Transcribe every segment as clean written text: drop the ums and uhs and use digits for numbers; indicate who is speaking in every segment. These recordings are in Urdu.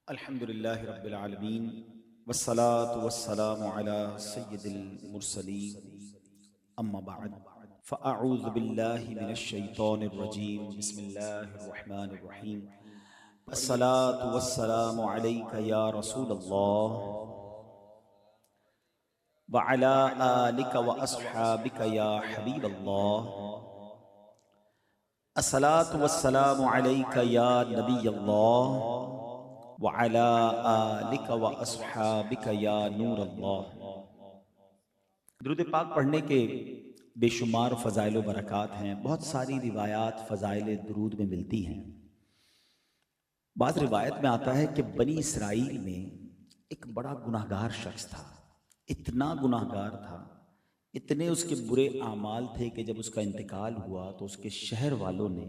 Speaker 1: الحمد للہ رب العالمین والصلاة والسلام على سید المرسلین اما بعد فاعوذ باللہ من الشیطان الرجیم بسم اللہ الرحمن الرحیم الصلاة والسلام علیک یا رسول اللہ وعلى آلک واصحابک یا حبیب اللہ الصلاة والسلام علیک یا نبی اللہ وَعَلَىٰ آلِكَ وَأَصْحَابِكَ يَا نُورَ اللَّهِ۔ درود پاک پڑھنے کے بے شمار فضائل و برکات ہیں، بہت ساری روایات فضائل درود میں ملتی ہیں۔ بعض روایت میں آتا ہے کہ بنی اسرائیل میں ایک بڑا گناہگار شخص تھا، اتنا گناہگار تھا، اتنے اس کے برے اعمال تھے کہ جب اس کا انتقال ہوا تو اس کے شہر والوں نے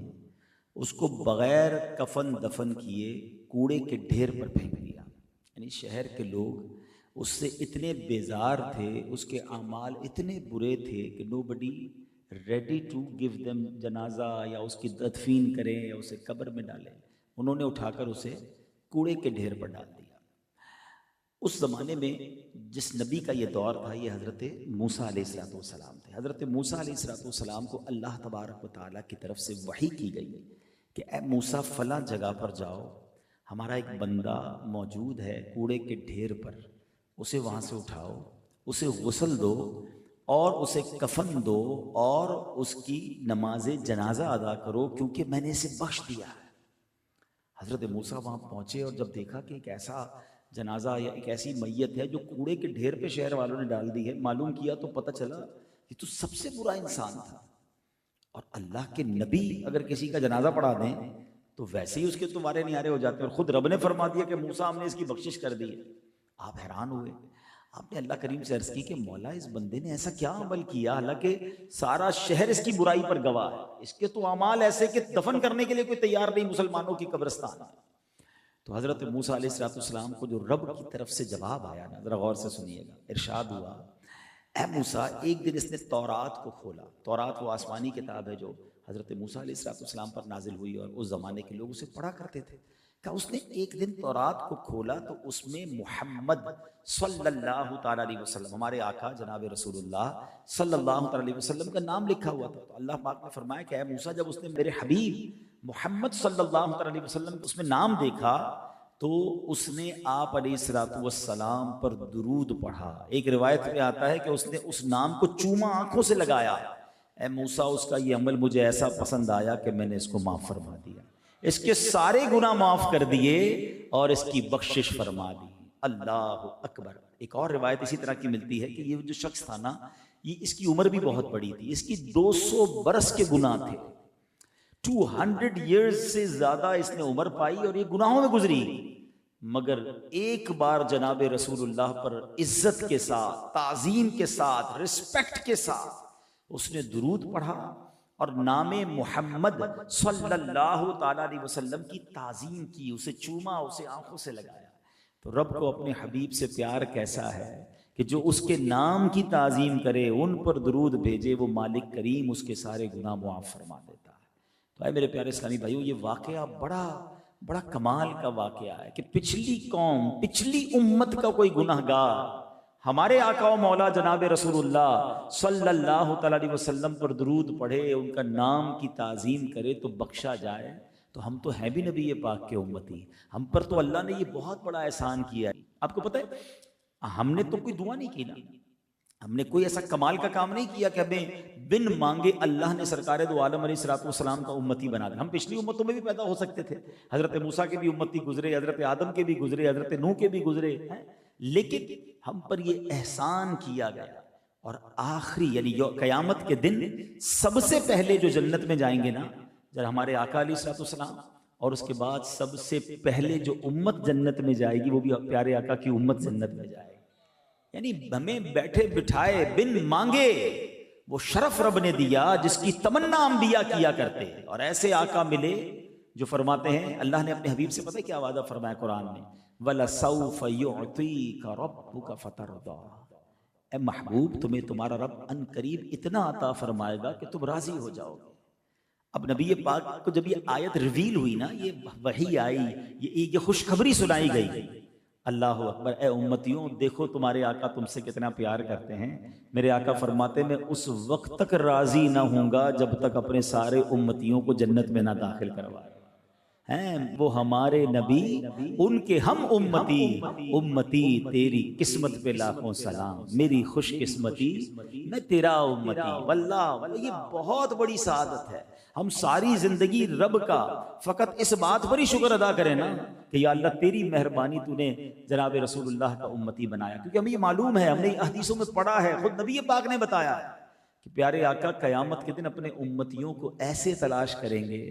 Speaker 1: اس کو بغیر کفن دفن کیے کوڑے کے ڈھیر پر پھینک دیا۔ یعنی شہر کے لوگ اس سے اتنے بیزار تھے، اس کے اعمال اتنے برے تھے کہ nobody ready to give them جنازہ یا اس کی تدفین کریں یا اسے قبر میں ڈالیں۔ انہوں نے اٹھا کر اسے کوڑے کے ڈھیر پر ڈال دیا۔ اس زمانے میں جس نبی کا یہ دور تھا یہ حضرت موسیٰ علیہ السلام تھے۔ حضرت موسیٰ علیہ السلام کو اللہ تبارک و تعالیٰ کی طرف سے وحی کی گئی کہ اے موسیٰ فلاں جگہ پر جاؤ، ہمارا ایک بندہ موجود ہے کوڑے کے ڈھیر پر، اسے وہاں سے اٹھاؤ، اسے غسل دو اور اسے کفن دو اور اس کی نماز جنازہ ادا کرو کیونکہ میں نے اسے بخش دیا ہے۔ حضرت موسیٰ وہاں پہنچے اور جب دیکھا کہ ایک ایسا جنازہ یا ایک ایسی میت ہے جو کوڑے کے ڈھیر پہ شہر والوں نے ڈال دی ہے، معلوم کیا تو پتہ چلا یہ تو سب سے برا انسان تھا، اور اللہ کے نبی اگر کسی کا جنازہ پڑھا دیں تو ویسے ہی اس کے تمہارے نیارے ہو جاتے ہیں، اور خود رب نے فرما دیا کہ موسیٰ ہم نے اس کی بخشش کر دی ہے۔ آپ حیران ہوئے، آپ نے اللہ کریم سے عرض کی کہ مولا اس بندے نے ایسا کیا عمل کیا، حالانکہ سارا شہر اس کی برائی پر گواہ ہے، اس کے تو اعمال ایسے کہ دفن کرنے کے لیے کوئی تیار نہیں مسلمانوں کی قبرستان ہے۔ تو حضرت موسیٰ علیہ السلام کو جو رب کی طرف سے جواب آیا نا، ذرا غور سے سنیے گا، ارشاد ہوا اے موسیٰ، ایک دن اس نے تورات کو کھولا۔ تورات وہ آسمانی کتاب ہے جو حضرت موسیٰ علیہ السلام پر نازل ہوئی اور اس زمانے کے لوگ اسے پڑھا کرتے تھے۔ کہ اس نے ایک دن تورات کو کھولا تو اس میں محمد صلی اللہ تعالیٰ علیہ وسلم، ہمارے آقا جناب رسول اللہ صلی اللہ تعالیٰ علیہ وسلم کا نام لکھا ہوا تھا۔ تو اللہ پاک نے فرمایا کہ اے موسیٰ، جب اس نے میرے حبیب محمد صلی اللہ تعالیٰ علیہ وسلم اس میں نام دیکھا تو اس نے آپ علیہ السلام پر درود پڑھا۔ ایک روایت میں آتا ہے کہ اس نے اس نام کو چوما آنکھوں سے لگایا۔ اے موسیٰ، اس کا یہ عمل مجھے ایسا پسند آیا کہ میں نے اس کو معاف فرما دیا، اس کے سارے گناہ معاف کر دیے اور اس کی بخشش فرما دی۔ اللہ اکبر۔ ایک اور روایت اسی طرح کی ملتی ہے کہ یہ جو شخص تھا نا، یہ اس کی عمر بھی بہت بڑی تھی، اس کی 200 برس کے گناہ تھے، 200 ایئرز سے زیادہ اس نے عمر پائی اور یہ گناہوں میں گزری، مگر ایک بار جناب رسول اللہ پر عزت کے ساتھ، تعظیم کے ساتھ، رسپیکٹ کے ساتھ اس نے درود پڑھا اور نام محمد صلی اللہ تعالیٰ علیہ وسلم کی تعظیم کی، اسے چوما، اسے آنکھوں سے لگایا۔ تو رب کو اپنے حبیب سے پیار کیسا ہے کہ جو اس کے نام کی تعظیم کرے، ان پر درود بھیجے، وہ مالک کریم اس کے سارے گناہ معاف فرما دیتا ہے۔ تو اے میرے پیارے اسلامی بھائیو، یہ واقعہ بڑا کمال کا واقعہ ہے کہ پچھلی قوم، پچھلی امت کا کوئی گناہگار ہمارے آقا و مولا جناب رسول اللہ صلی اللہ تعالیٰ علیہ وسلم پر درود پڑھے، ان کا نام کی تعظیم کرے تو بخشا جائے۔ تو ہم تو ہیں بھی نبی پاک کے امتی، ہم پر تو اللہ نے یہ بہت بڑا احسان کیا ہے۔ آپ کو پتہ ہے ہم نے تو کوئی دعا نہیں کی نا، ہم نے کوئی ایسا کمال کا کام نہیں کیا کہ ہمیں بن مانگے اللہ نے سرکار دو عالم علیہ السلام کا امتی بنا دیا۔ ہم پچھلی امتوں میں بھی پیدا ہو سکتے تھے، حضرت موسیٰ کے بھی امتی گزرے، حضرت آدم کے بھی گزرے، حضرت نوح کے بھی گزرے ہیں، لیکن ہم پر یہ احسان کیا گیا۔ اور آخری یعنی قیامت کے دن سب سے پہلے جو جنت میں جائیں گے نا، جب ہمارے آقا علیہ السلام، اور اس کے بعد سب سے پہلے جو امت جنت میں جائے گی وہ بھی پیارے آقا کی امت جنت میں جائے گی۔ یعنی ہمیں بیٹھے بٹھائے بن مانگے وہ شرف رب نے دیا جس کی تمنا انبیاء کیا کرتے، اور ایسے آقا ملے جو فرماتے ہیں، اللہ نے اپنے حبیب سے پتہ کیا وعدہ فرمایا قرآن میں، وَلَسَوْفَ يُعْطِيكَ رَبُّكَ فَتَرْضَىٰ، اے محبوب تمہیں تمہارا رب ان قریب اتنا عطا فرمائے گا کہ تم راضی ہو جاؤ گے۔ اب نبی پاک کو جب یہ آیت ریویل ہوئی نا، یہ وحی آئی، یہ خوشخبری سنائی گئی، اللہ اکبر، اے امتیوں دیکھو تمہارے آقا تم سے کتنا پیار کرتے ہیں۔ میرے آقا فرماتے میں اس وقت تک راضی نہ ہوں گا جب تک اپنے سارے امتیوں کو جنت میں نہ داخل کروائے ہیں۔ وہ ہمارے نبی، ان کے ہم امتی، امتی تیری قسمت پہ لاکھوں سلام، میری خوش قسمتی میں تیرا امتی۔ واللہ یہ بہت بڑی سعادت ہے، ہم ساری زندگی رب کا فقط اس بات پر ہی شکر ادا کریں نا کہ یا اللہ تیری مہربانی تو نے جناب رسول اللہ کا امتی بنایا، کیونکہ ہمیں یہ معلوم ہے، ہم نے حدیثوں میں پڑھا ہے، خود نبی پاک نے بتایا ہے کہ پیارے آقا قیامت کے دن اپنے امتیوں کو ایسے تلاش کریں گے،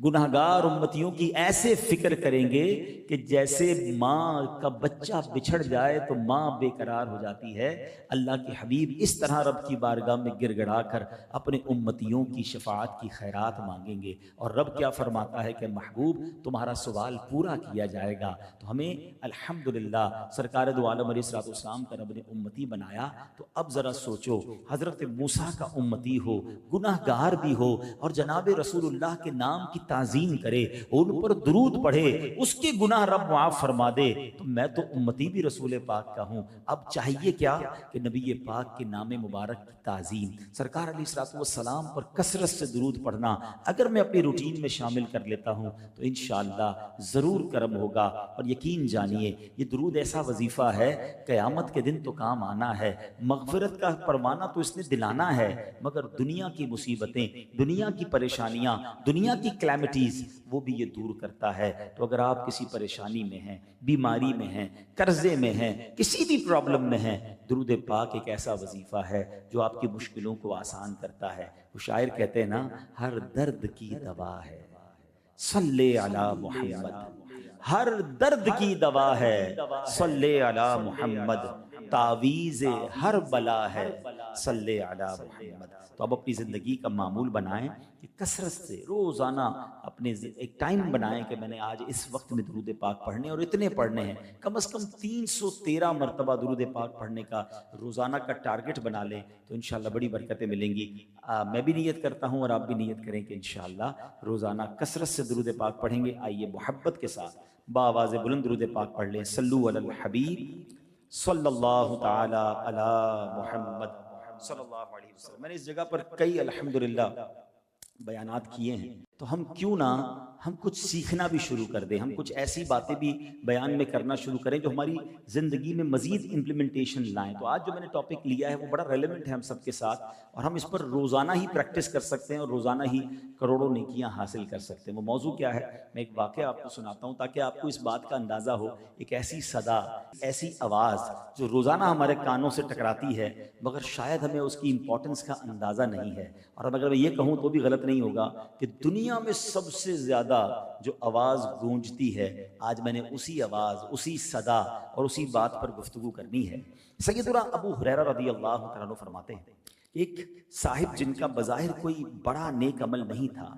Speaker 1: گناہگار امتیوں کی ایسے فکر کریں گے کہ جیسے ماں کا بچہ بچھڑ جائے تو ماں بے قرار ہو جاتی ہے، اللہ کے حبیب اس طرح رب کی بارگاہ میں گر گڑا کر اپنے امتیوں کی شفاعت کی خیرات مانگیں گے، اور رب کیا فرماتا ہے کہ محبوب تمہارا سوال پورا کیا جائے گا۔ تو ہمیں الحمدللہ سرکار دو عالم علیہ الصلوۃ والسلام کا رب نے امتی بنایا، تو اب ذرا سوچو حضرت موسیٰ کا امتی ہو، گناہ گار بھی ہو، اور جناب رسول اللہ کے نام کی تعظیم کرے، ان پر درود پڑھے، اس کے گناہ رب معاف فرما دے، تو میں تو امتی بھی رسول پاک کا ہوں۔ اب چاہیے کیا کہ نبی پاک کے نام مبارک کی تعظیم، سرکار علیہ الصلوۃ والسلام پر کثرت سے درود پڑھنا اگر میں اپنی روٹین میں شامل کر لیتا ہوں تو انشاءاللہ ضرور کرم ہوگا۔ اور یقین جانیے یہ درود ایسا وظیفہ ہے قیامت کے دن تو کام آنا ہے، مغفرت کا پروانہ تو اس نے دلانا ہے، مگر دنیا کی مصیبتیں، دنیا کی پریشانیاں، دنیا کی کلیمٹیز وہ بھی یہ دور کرتا ہے۔ تو اگر آپ کسی پریشانی میں ہیں، بیماری میں ہیں، قرضے میں ہیں، کسی بھی پرابلم میں ہیں، درود پاک ایک ایسا وظیفہ ہے جو آپ کی مشکلوں کو آسان کرتا ہے۔ وہ شاعر کہتے ہیں نا، ہر درد کی دوا ہے صلی علی محمد، ہر درد کی دوا ہے صلی علی محمد، تعویذ ہر بلا ہے صلی علی محمد۔ تو اب اپنی زندگی کا معمول بنائیں کہ کثرت سے روزانہ اپنے ایک ٹائم بنائیں کہ میں نے آج اس وقت میں درود پاک پڑھنے، اور اتنے پڑھنے ہیں، کم از کم 313 مرتبہ درود پاک پڑھنے کا روزانہ کا ٹارگٹ بنا لیں تو انشاءاللہ بڑی برکتیں ملیں گی۔ میں بھی نیت کرتا ہوں اور آپ بھی نیت کریں کہ انشاءاللہ روزانہ کثرت سے درود پاک پڑھیں گے۔ آئیے محبت کے ساتھ بآواز بلند درود پاک پڑھ لیں۔ صلو علی الحبیب صلی اللہ تعالی علی محمد صلی اللہ علیہ وسلم۔ میں نے اس جگہ پر کئی الحمدللہ بیانات کیے ہیں، تو ہم کیوں نہ ہم کچھ سیکھنا بھی شروع کر دیں، ہم کچھ ایسی باتیں بھی بیان میں کرنا شروع کریں جو ہماری زندگی میں مزید امپلیمنٹیشن لائیں۔ تو آج جو میں نے ٹاپک لیا ہے وہ بڑا ریلیونٹ ہے ہم سب کے ساتھ، اور ہم اس پر روزانہ ہی پریکٹس کر سکتے ہیں اور روزانہ ہی کروڑوں نیکیاں حاصل کر سکتے ہیں۔ وہ موضوع کیا ہے، میں ایک واقعہ آپ کو سناتا ہوں تاکہ آپ کو اس بات کا اندازہ ہو۔ ایک ایسی صدا، ایسی آواز جو روزانہ ہمارے کانوں سے ٹکراتی ہے مگر شاید ہمیں اس کی امپورٹنس کا اندازہ نہیں ہے، اور اگر میں یہ کہوں تو بھی غلط نہیں ہوگا کہ دنیا میں سب سے زیادہ جو آواز گونجتی ہے، آج میں نے اسی آواز، اسی صدا اور اسی بات پر گفتگو کرنی ہے۔ سیدنا ابو ہریرہ رضی اللہ تعالیٰ عنہ فرماتے ہیں، ایک صاحب جن کا بظاہر کوئی بڑا نیک عمل نہیں تھا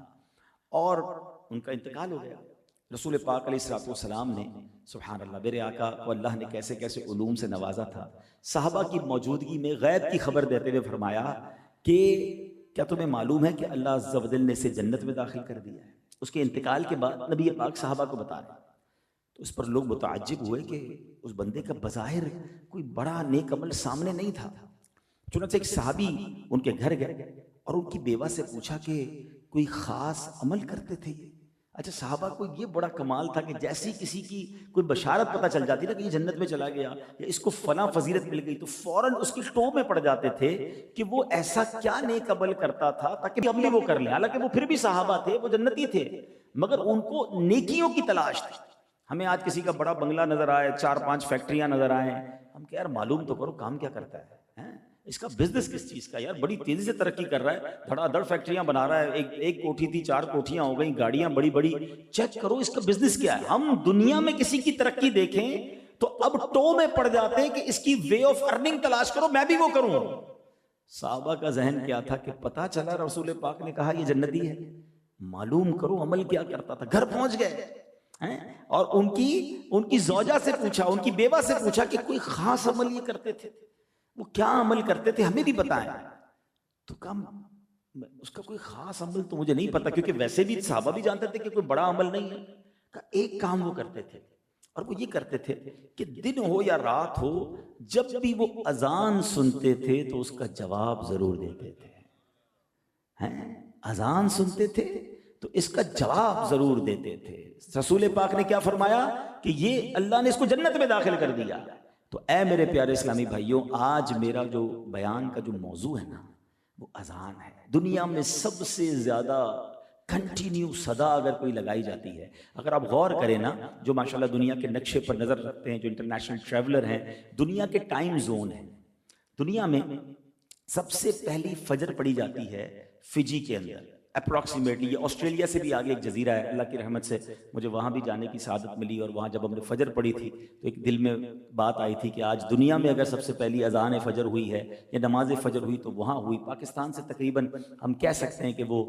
Speaker 1: اور ان کا انتقال ہو گیا، رسول پاک علیہ الصلوۃ والسلام نے، سبحان اللہ، میرے آقا کو اللہ نے کیسے کیسے علوم سے نوازا تھا، صحابہ کی موجودگی میں غیب کی خبر دیتے ہوئے فرمایا کہ کیا تمہیں معلوم ہے کہ اللہ عز و جل نے اسے جنت میں داخل کر دیا ہے؟ اس کے انتقال کے بعد نبی پاک صحابہ کو بتا رہے ہیں، تو اس پر لوگ متعجب ہوئے کہ اس بندے کا بظاہر کوئی بڑا نیک عمل سامنے نہیں تھا۔ چنانچہ ایک صحابی ان کے گھر گئے اور ان کی بیوہ سے پوچھا کہ کوئی خاص عمل کرتے تھے یہ؟ اچھا، صحابہ کو یہ بڑا کمال تھا کہ جیسی کسی کی کوئی بشارت پتہ چل جاتی نا کہ یہ جنت میں چلا گیا یا اس کو فلاں فضیلت مل گئی تو فوراً اس کی ٹو میں پڑ جاتے تھے کہ وہ ایسا کیا نیک عمل کرتا تھا تاکہ ہم بھی وہ کر لیں۔ حالانکہ وہ پھر بھی صحابہ تھے، وہ جنتی تھے، مگر ان کو نیکیوں کی تلاش تھی۔ ہمیں آج کسی کا بڑا بنگلہ نظر آئے، 4-5 فیکٹریاں نظر آئیں، ہم کہ یار معلوم تو کرو کام کیا کرتا ہے، اس کا بزنس کس چیز کا، یار بڑی تیزی سے ترقی کر رہا ہے، دھڑا دھڑ فیکٹریاں بنا رہا ہے، ایک کوٹھی تھی 4 کوٹھیاں ہو گئیں، گاڑیاں بڑی بڑی، چیک کرو اس کا بزنس کیا ہے۔ ہم دنیا میں کسی کی ترقی دیکھیں تو اب ٹو میں پڑ جاتے ہیں کہ اس کی وے آف ارننگ تلاش کرو، میں بھی وہ کروں۔ صحابہ کا ذہن کیا تھا کہ پتہ چلا رسول پاک نے کہا یہ جنتی ہے، معلوم کرو عمل کیا کرتا تھا۔ گھر پہنچ گئے اور ان کی زوجہ سے پوچھا، ان کی بیوہ سے پوچھا کہ کوئی خاص عمل یہ کرتے تھے، وہ کیا عمل کرتے تھے، ہمیں بھی بتائیں۔ تو کم اس کا کوئی خاص عمل تو مجھے نہیں پتا، کیونکہ ویسے بھی صحابہ بھی جانتے تھے کہ کوئی بڑا عمل نہیں ہے. ایک کام وہ کرتے تھے، اور وہ یہ کرتے تھے کہ دن ہو یا رات ہو، جب بھی وہ اذان سنتے تھے تو اس کا جواب ضرور دیتے تھے. اذان سنتے تھے تو اس کا جواب ضرور دیتے تھے. رسول پاک نے کیا فرمایا کہ یہ اللہ نے اس کو جنت میں داخل کر دیا. تو اے میرے پیارے اسلامی بھائیوں، آج میرا جو بیان کا جو موضوع ہے نا وہ اذان ہے. دنیا میں سب سے زیادہ کنٹینیو صدا اگر کوئی لگائی جاتی ہے، اگر آپ غور کریں نا، جو ماشاءاللہ دنیا کے نقشے پر نظر رکھتے ہیں، جو انٹرنیشنل ٹریولر ہیں، دنیا کے ٹائم زون ہیں، دنیا میں سب سے پہلی فجر پڑی جاتی ہے فجی کے اندر اپروکسیمیٹلی. یہ آسٹریلیا سے بھی آگے ایک جزیرہ ہے، اللہ کی رحمت سے مجھے وہاں بھی جانے کی سعادت ملی، اور وہاں جب ہم نے فجر پڑھی تھی تو ایک دل میں بات آئی تھی کہ آج دنیا میں اگر سب سے پہلی اذان فجر ہوئی ہے یا نماز فجر ہوئی تو وہاں ہوئی. پاکستان سے تقریباً ہم کہہ سکتے ہیں کہ وہ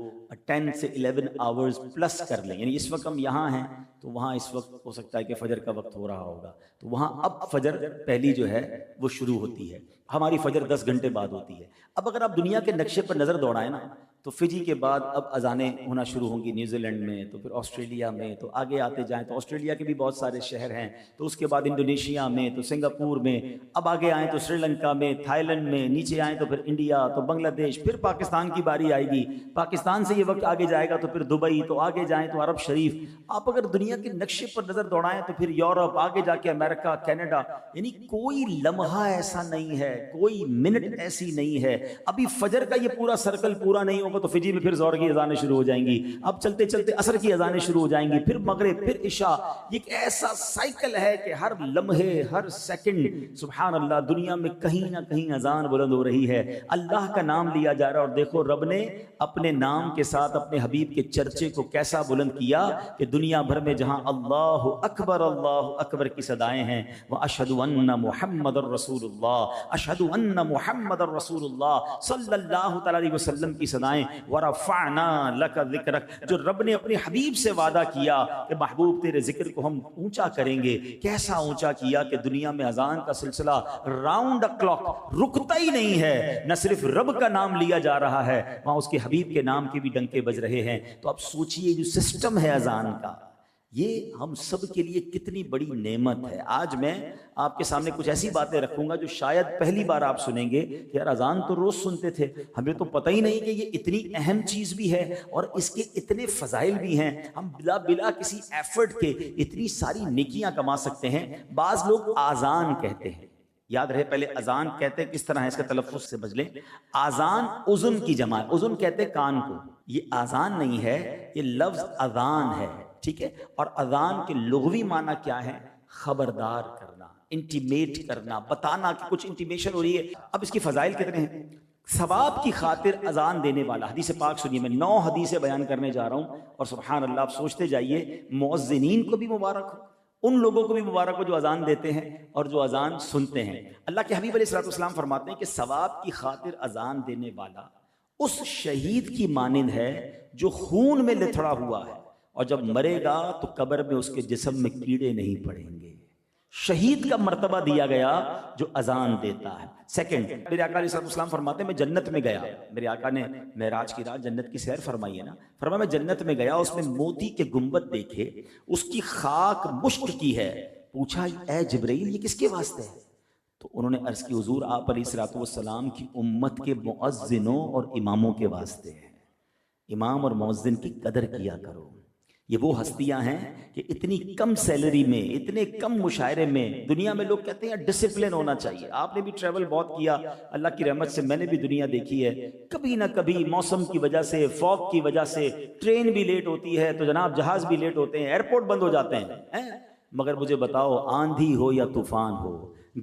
Speaker 1: 10 سے 11 آورز پلس کر لیں، یعنی اس وقت ہم یہاں ہیں تو وہاں اس وقت ہو سکتا ہے کہ فجر کا وقت ہو رہا ہوگا، تو وہاں اب فجر پہلی جو ہے وہ شروع ہوتی ہے. ہماری فجر 10 گھنٹے بعد ہوتی ہے. اب اگر آپ دنیا کے نقشے پر نظر دوڑائیں نا تو فجی کے بعد اب اذانیں ہونا شروع ہوں گی نیوزی لینڈ میں، تو پھر آسٹریلیا میں، تو آگے آتے جائیں تو آسٹریلیا کے بھی بہت سارے شہر ہیں، تو اس کے بعد انڈونیشیا میں، تو سنگاپور میں، اب آگے آئیں تو سری لنکا میں، تھائی لینڈ میں، نیچے آئیں تو پھر انڈیا، تو بنگلہ دیش، پھر پاکستان کی باری آئے گی. پاکستان سے یہ وقت آگے جائے گا تو پھر دبئی، تو آگے جائیں تو عرب شریف. آپ اگر دنیا کے نقشے پر نظر دوڑائیں تو پھر یورپ، آگے جا کے امریکہ، کینیڈا، یعنی کوئی لمحہ ایسا نہیں ہے، کوئی منٹ ایسی نہیں ہے. ابھی فجر کا یہ پورا سرکل پورا نہیں ہوگا تو فجی میں پھر زور کی اذانیں شروع ہو جائیں گی، اب چلتے چلتے عصر کی اذانیں شروع ہو جائیں گی، پھر مغرب، پھر عشاء. یہ ایک ایسا سائیکل ہے کہ ہر لمحے، ہر سیکنڈ سبحان اللہ دنیا میں کہیں نہ کہیں اذان بلند ہو رہی ہے، اللہ کا نام لیا جا رہا ہے. اور دیکھو رب نے اپنے نام کے ساتھ اپنے حبیب کے چرچے کو کیسا بلند کیا کہ دنیا بھر میں جہاں اللہ اکبر کی صدائیں ہیں، وَأَشْهَدُ أَنَّ مُحَمَّدَ الرَّسُولُ اللَّهِ أَشْهَدُ أَنَّ مُحَمَّدَ الرَّسُولُ اللَّهِ صلی اللہ تعالی علیہ وسلم کی صدائیں، وَرَفَعْنَا لَكَ ذِكْرَكَ، جو رب نے اپنے حبیب سے وعدہ کیا کہ محبوب تیرے ذکر کو ہم اونچا کریں گے. کیسا اونچا کیا کہ دنیا میں اذان کا سلسلہ راؤنڈ دا کلاک رکتا ہی نہیں ہے. نہ صرف رب کا نام لیا جا رہا ہے، وہاں اس کے حبیب کے نام کے بھی ڈنکے بج رہے ہیں. تو اب سوچئے جو سسٹم ہے اذان کا، یہ ہم سب کے لیے کتنی بڑی نعمت ہے. آج میں آپ کے سامنے کچھ ایسی باتیں رکھوں گا جو شاید پہلی بار آپ سنیں گے کہ یار اذان تو روز سنتے تھے، ہمیں تو پتہ ہی نہیں کہ یہ اتنی اہم چیز بھی ہے اور اس کے اتنے فضائل بھی ہیں. ہم بلا کسی ایفرٹ کے اتنی ساری نیکیاں کما سکتے ہیں. بعض لوگ آذان کہتے ہیں، یاد رہے پہلے اذان کہتے کس طرح ہے، اس کا تلفظ سے بچ لیں. آذان اذن کی جمع ہے، اذن کہتے کان کو، یہ آذان نہیں ہے، یہ لفظ اذان ہے، ٹھیک ہے. اور اذان کے لغوی معنی کیا ہے؟ خبردار کرنا، انٹیمیٹ کرنا، بتانا کہ کچھ انٹیمیشن ہو رہی ہے. اب اس کی فضائل کتنے ہیں؟ ثواب کی خاطر اذان دینے والا، حدیث پاک سنیے، میں 9 حدیثیں بیان کرنے جا رہا ہوں، اور سبحان اللہ آپ سوچتے جائیے، مؤذنین کو بھی مبارک ہو، ان لوگوں کو بھی مبارک ہو جو اذان دیتے ہیں اور جو اذان سنتے ہیں. اللہ کے حبیب علیہ الصلوۃ والسلام فرماتے ہیں کہ ثواب کی خاطر اذان دینے والا اس شہید کی مانند ہے جو خون میں لتھڑا ہوا ہے، اور جب مرے گا تو قبر میں اس کے جسم میں کیڑے نہیں پڑیں گے. شہید کا مرتبہ دیا گیا جو اذان دیتا ہے. سیکنڈ، میرے آقا علیہ السلام فرماتے ہیں میں جنت میں گیا، میرے آقا نے معراج کی رات جنت کی سیر فرمائی ہے نا، فرمایا میں جنت میں گیا، اس میں موتی کے گنبد دیکھے، اس کی خاک مشک کی ہے. پوچھا اے جبرائیل یہ کس کے واسطے ہے؟ تو انہوں نے عرض کی حضور آپ علیہ الصلوۃ والسلام کی امت کے مؤذنوں اور اماموں کے واسطے ہے. امام اور مؤذن کی قدر کیا کرو. یہ وہ ہستیاں ہیں کہ اتنی کم سیلری میں، اتنے کم مشاعرے میں، دنیا میں لوگ کہتے ہیں ڈسپلن ہونا چاہیے. آپ نے بھی ٹریول بہت کیا، اللہ کی رحمت سے میں نے بھی دنیا دیکھی ہے. کبھی نہ کبھی موسم کی وجہ سے، فوگ کی وجہ سے ٹرین بھی لیٹ ہوتی ہے تو جناب جہاز بھی لیٹ ہوتے ہیں، ایئرپورٹ بند ہو جاتے ہیں. مگر مجھے بتاؤ، آندھی ہو یا طوفان ہو،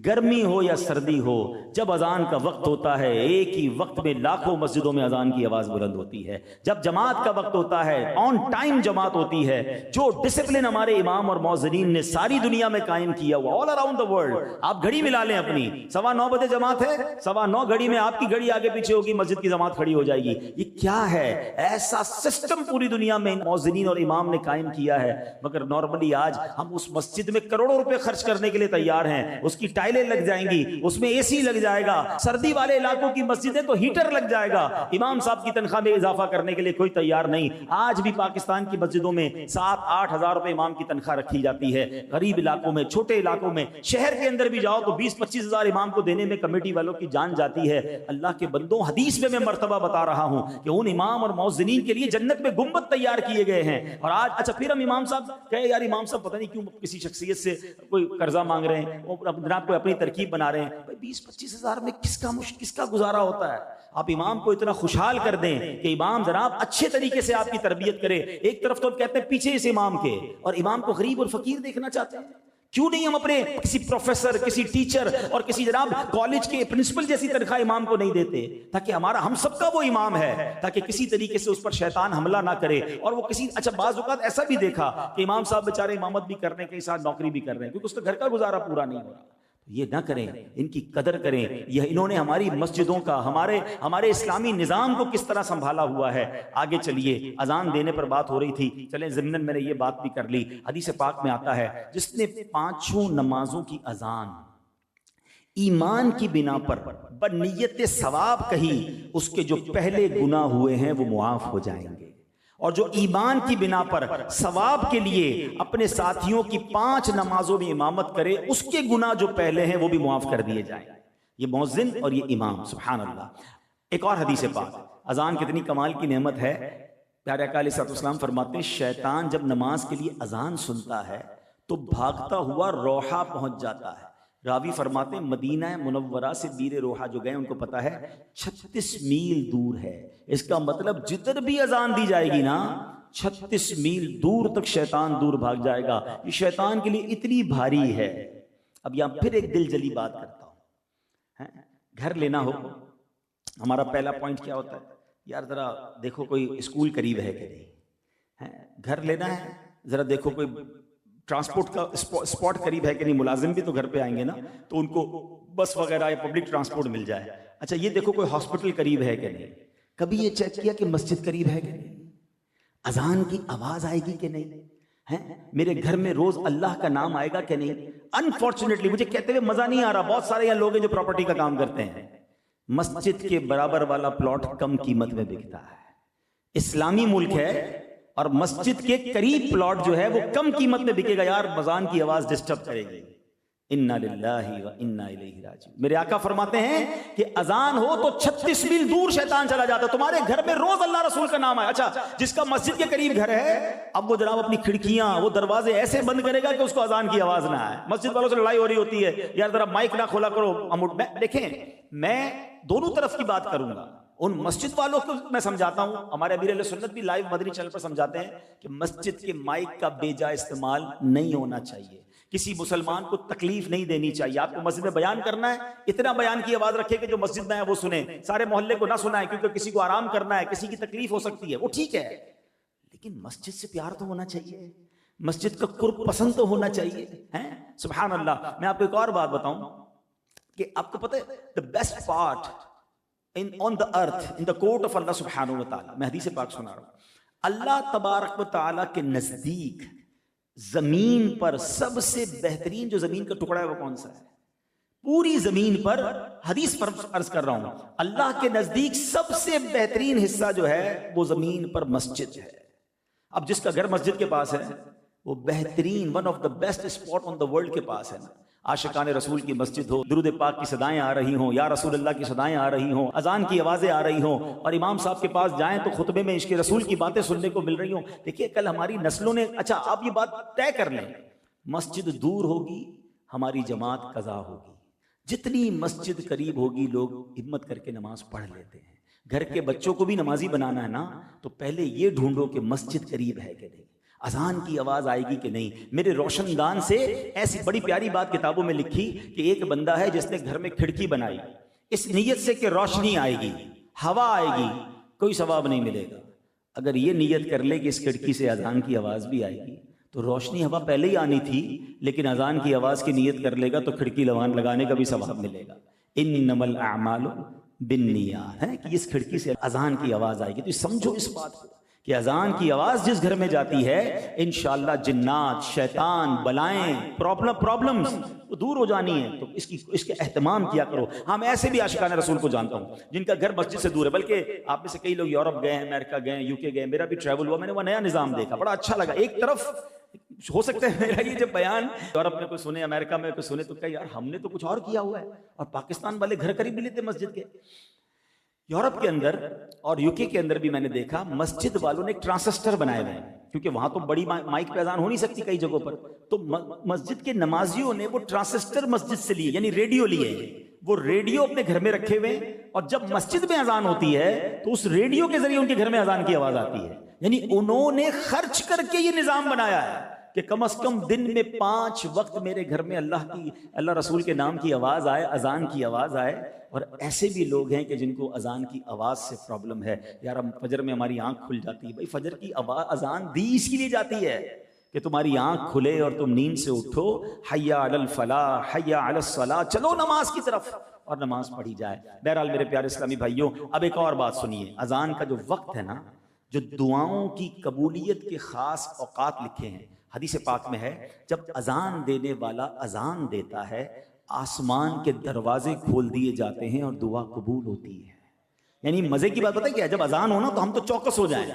Speaker 1: گرمی ہو یا سردی ہو، جب اذان کا وقت ہوتا ہے ایک ہی وقت میں لاکھوں مسجدوں میں اذان کی آواز بلند ہوتی ہے. جب جماعت کا وقت ہوتا ہے آن ٹائم جماعت ہوتی ہے. جو ڈسپلن ہمارے امام اور مؤذنین نے ساری دنیا میں قائم کیا ہوا، آل اراؤنڈ دا ورلڈ، آپ گھڑی ملا لیں اپنی، 9:15 بجے جماعت ہے، 9:15 گھڑی میں آپ کی گھڑی آگے پیچھے ہوگی، مسجد کی جماعت کھڑی ہو جائے گی. یہ کیا ہے؟ ایسا سسٹم پوری دنیا میں مؤذنین اور امام نے قائم کیا ہے. مگر نارملی آج ہم اس مسجد میں کروڑوں روپے خرچ کرنے کے لیے تیار ہیں، اس کی ٹائلیں لگ جائیں گی، اس میں اے سی لگ جائے گا، سردی والے علاقوں کی مسجدیں تو ہیٹر لگ جائے گا، امام صاحب کی تنخواہ میں اضافہ کرنے کے لیے کوئی تیار نہیں۔ آج بھی پاکستان کی مسجدوں میں 7-8 ہزار روپے امام کی تنخواہ رکھی جاتی ہے، غریب علاقوں میں، چھوٹے علاقوں میں، شہر کے اندر بھی جاؤ تو 20-25 ہزار امام کو دینے میں کمیٹی والوں کی جان جاتی ہے۔ اللہ کے بندوں، حدیث میں مرتبہ بتا رہا ہوں کہ ان امام اور مؤذنین کے لیے جنت میں گنبد تیار کیے گئے ہیں، اور آج اچھا پھر ہم امام صاحب کہے یار امام صاحب پتہ نہیں کیوں کسی شخصیت سے کوئی قرضہ مانگ رہے ہیں، وہ جناب کوئی اپنی ترکیب بنا رہے ہیں، 20-25 ہزار میں کس کا گزارا ہوتا ہے؟ آپ امام کو اتنا خوشحال کر دیں کہ امام جناب اچھے طریقے سے آپ کی تربیت کرے۔ ایک طرف تو کہتے ہیں پیچھے اس امام کے، اور امام کو غریب اور فقیر دیکھنا چاہتے ہیں۔ کیوں نہیں ہم اپنے کسی پروفیسر، کسی ٹیچر اور کسی جناب کالج کے پرنسپل جیسی تنخواہ امام کو نہیں دیتے، تاکہ ہم سب کا وہ امام ہے، تاکہ کسی طریقے سے اس پر شیطان حملہ نہ کرے، اور وہ کسی اچھا بعض اوقات ایسا بھی دیکھا کہ امام صاحب بیچارے امامت بھی کر رہے ہیں، کئی ساتھ نوکری بھی کر رہے ہیں، کیونکہ اس کا گھر کا گزارا پورا نہیں ہو رہا۔ یہ نہ کریں، ان کی قدر کریں۔ یہ انہوں نے ہماری مسجدوں کا، ہمارے اسلامی نظام کو کس طرح سنبھالا ہوا ہے۔ آگے چلیے، اذان دینے پر بات ہو رہی تھی، چلیں ضمناً میں نے یہ بات بھی کر لی۔ حدیث پاک میں آتا ہے جس نے 5 نمازوں کی اذان ایمان کی بنا پر بنیت ثواب کہی، اس کے جو پہلے گناہ ہوئے ہیں وہ معاف ہو جائیں گے، اور جو ایمان کی بنا پر ثواب کے لیے اپنے ساتھیوں کی 5 نمازوں میں امامت کرے، اس کے گناہ جو پہلے ہیں وہ بھی معاف کر دیے جائیں۔ یہ مؤذن اور یہ امام، سبحان اللہ۔ ایک اور حدیث پاک، اذان کتنی کمال کی نعمت ہے۔ پیارے آقا علیہ الصلوۃ والسلام فرماتے ہیں شیطان جب نماز کے لیے اذان سنتا ہے تو بھاگتا ہوا روحہ پہنچ جاتا ہے۔ راوی فرماتے ہیں مدینہ منورہ سے بیر روحہ جو گئے ان کو پتا ہے 36 میل دور ہے۔ اس کا مطلب جدھر بھی اذان دی جائے گی نا، 36 میل دور تک شیطان دور بھاگ جائے گا۔ یہ شیطان کے لیے اتنی بھاری ہے۔ اب یہاں پھر ایک دل جلی بات کرتا ہوں، گھر لینا ہو، ہمارا پہلا پوائنٹ کیا ہوتا ہے؟ یار ذرا دیکھو کوئی اسکول قریب ہے کہ نہیں۔ گھر لینا ہے، ذرا دیکھو کوئی ٹرانسپورٹ کا اسپاٹ قریب ہے کہ نہیں، ملازم بھی تو گھر پہ آئیں گے نا، تو ان کو بس وغیرہ یا پبلک ٹرانسپورٹ مل جائے۔ اچھا یہ دیکھو کوئی ہاسپٹل قریب ہے کہ نہیں۔ کبھی یہ چیک کیا کہ مسجد قریب ہے کہ نہیں، اذان کی آواز آئے گی کہ نہیں، میرے گھر میں روز اللہ کا نام آئے گا کہ نہیں۔ انفارچونیٹلی مجھے کہتے ہوئے مزہ نہیں آ رہا، بہت سارے یہاں لوگ ہیں جو پراپرٹی کا کام کرتے ہیں، مسجد کے برابر والا پلاٹ کم قیمت میں بکتا ہے۔ اسلامی ملک ہے اور مسجد کے قریب پلاٹ جو ہے وہ کم قیمت میں بکے گا، یار اذان کی آواز ڈسٹرب کرے گی۔ انا للہ و انا الیہ راجعون۔ میرے آقا فرماتے ہیں کہ اذان ہو تو 36 میل دور شیطان چلا جاتا ہے۔ تمہارے گھر میں روز اللہ رسول کا نام ہے، اچھا جس کا مسجد کے قریب گھر ہے، اب وہ جناب اپنی کھڑکیاں، وہ دروازے ایسے بند کرے گا کہ اس کو اذان کی آواز نہ آئے۔ مسجد والوں سے لڑائی ہو رہی ہوتی ہے، یار ذرا مائک نہ کھولا کرو۔ دیکھیں میں دونوں طرف کی بات کروں گا، ان مسجد والوں کو میں سمجھاتا ہوں، ہمارے امیر اہل سنت بھی لائیو مدنی چینل پر سمجھاتے ہیں کہ مسجد کے مائک کا بے جا استعمال نہیں ہونا چاہیے، کسی مسلمان کو تکلیف نہیں دینی چاہیے۔ آپ کو مسجد میں بیان کرنا ہے، اتنا بیان کی آواز رکھے کہ جو مسجد میں ہے وہ سنیں، سارے محلے کو نہ سنائیں، کیونکہ کسی کو آرام کرنا ہے، کسی کی تکلیف ہو سکتی ہے، وہ ٹھیک ہے، لیکن مسجد سے پیار تو ہونا چاہیے، مسجد کا قرب پسند تو ہونا چاہیے۔ سبحان اللہ۔ میں آپ کو ایک اور بات بتاؤں کہ آپ کو پتہ ہے the best part on the earth in the court of Allah subhanahu wa ta'ala، میں حدیث پاک سنا رہا ہوں، اللہ تبارک و تعالیٰ کے نزدیک زمین پر سب سے بہترین جو زمین کا ٹکڑا ہے وہ کون سا ہے؟ پوری زمین پر، حدیث پر عرض کر رہا ہوں، اللہ کے نزدیک سب سے بہترین حصہ جو ہے وہ زمین پر مسجد ہے۔ اب جس کا گھر مسجد کے پاس ہے وہ بہترین one of the best spot on the world کے پاس ہے نا۔ عاشقان رسول کی مسجد ہو، درود پاک کی صدائیں آ رہی ہوں، یا رسول اللہ کی صدائیں آ رہی ہوں، اذان کی آوازیں آ رہی ہوں، اور امام صاحب کے پاس جائیں تو خطبے میں عشق رسول کی باتیں سننے کو مل رہی ہوں۔ دیکھیے کل ہماری نسلوں نے، اچھا آپ یہ بات طے کر لیں، مسجد دور ہوگی ہماری جماعت قضا ہوگی، جتنی مسجد قریب ہوگی لوگ ہمت کر کے نماز پڑھ لیتے ہیں۔ گھر کے بچوں کو بھی نمازی بنانا ہے نا، تو پہلے یہ ڈھونڈو کہ مسجد قریب ہے کہ نہیں، اذان کی آواز آئے گی کہ نہیں۔ میرے روشن دان سے ایسی بڑی پیاری بات کتابوں میں لکھی کہ ایک بندہ ہے جس نے گھر میں کھڑکی بنائی اس نیت سے کہ روشنی آئے گی، ہوا آئے گی، کوئی ثواب نہیں ملے گا۔ اگر یہ نیت کر لے کہ اس کھڑکی سے اذان کی آواز بھی آئے گی تو روشنی ہوا پہلے ہی آنی تھی، لیکن اذان کی آواز کی نیت کر لے گا تو کھڑکی لگانے کا بھی ثواب ملے گا۔ انما الاعمال بالنیات ہے کہ اس کھڑکی سے اذان کی آواز آئے گی۔ تو سمجھو اس بات کو کہ اذان کی آواز جس گھر میں جاتی ہے انشاءاللہ جنات، شیطان، بلائیں، پرابلمز دور ہو جانی ہیں. تو اس کے اہتمام کیا کرو. ہاں میں ایسے بھی عاشقان رسول کو جانتا ہوں جن کا گھر مسجد سے دور ہے، بلکہ آپ میں سے کئی لوگ یورپ گئے ہیں، امریکہ گئے ہیں، یو کے گئے، میرا بھی ٹریول ہوا، میں نے وہ نیا نظام دیکھا، بڑا اچھا لگا. ایک طرف ہو سکتا ہے میرا یہ جب بیان یورپ میں کوئی سنے، امریکہ میں کوئی سنے تو کہ یار ہم نے تو کچھ اور کیا ہوا ہے، اور پاکستان والے گھر قریب ملے تھے مسجد کے. یورپ کے اندر اور یو کے اندر بھی میں نے دیکھا مسجد والوں نے ایک ٹرانسسٹر بنائے ہوئے ہیں، کیونکہ وہاں تو بڑی مائک پہ اذان ہو نہیں سکتی کئی جگہوں پر، تو مسجد کے نمازیوں نے وہ ٹرانسسٹر مسجد سے لیے، یعنی ریڈیو لیے، وہ ریڈیو اپنے گھر میں رکھے ہوئے ہیں، اور جب مسجد میں اذان ہوتی ہے تو اس ریڈیو کے ذریعے ان کے گھر میں اذان کی آواز آتی ہے. یعنی انہوں نے خرچ کر کے یہ نظام بنایا ہے کہ کم از کم دن میں 5 وقت میرے گھر میں اللہ رسول کے نام کی آواز آئے، اذان کی آواز آئے. اور ایسے بھی لوگ ہیں کہ جن کو اذان کی آواز سے پرابلم ہے. یار ہم فجر میں ہماری آنکھ کھل جاتی ہے، بھائی فجر کی اذان دی اس کے لیے جاتی ہے کہ تمہاری آنکھ کھلے اور تم نیند سے اٹھو، حی علی الفلاح، حی علی الصلاح، چلو نماز کی طرف، اور نماز پڑھی جائے. بہرحال میرے پیارے اسلامی بھائیوں، اب ایک اور بات سنیے. اذان کا جو وقت ہے نا، جو دعاؤں کی قبولیت کے خاص اوقات لکھے ہیں، حدیث پاک میں ہے جب اذان دینے والا اذان دیتا ہے آسمان کے دروازے کھول دیے جاتے ہیں اور دعا قبول ہوتی ہے. یعنی مزے کی بات پتہ کیا ہے، جب اذان ہو نا تو ہم تو چوکس ہو جائیں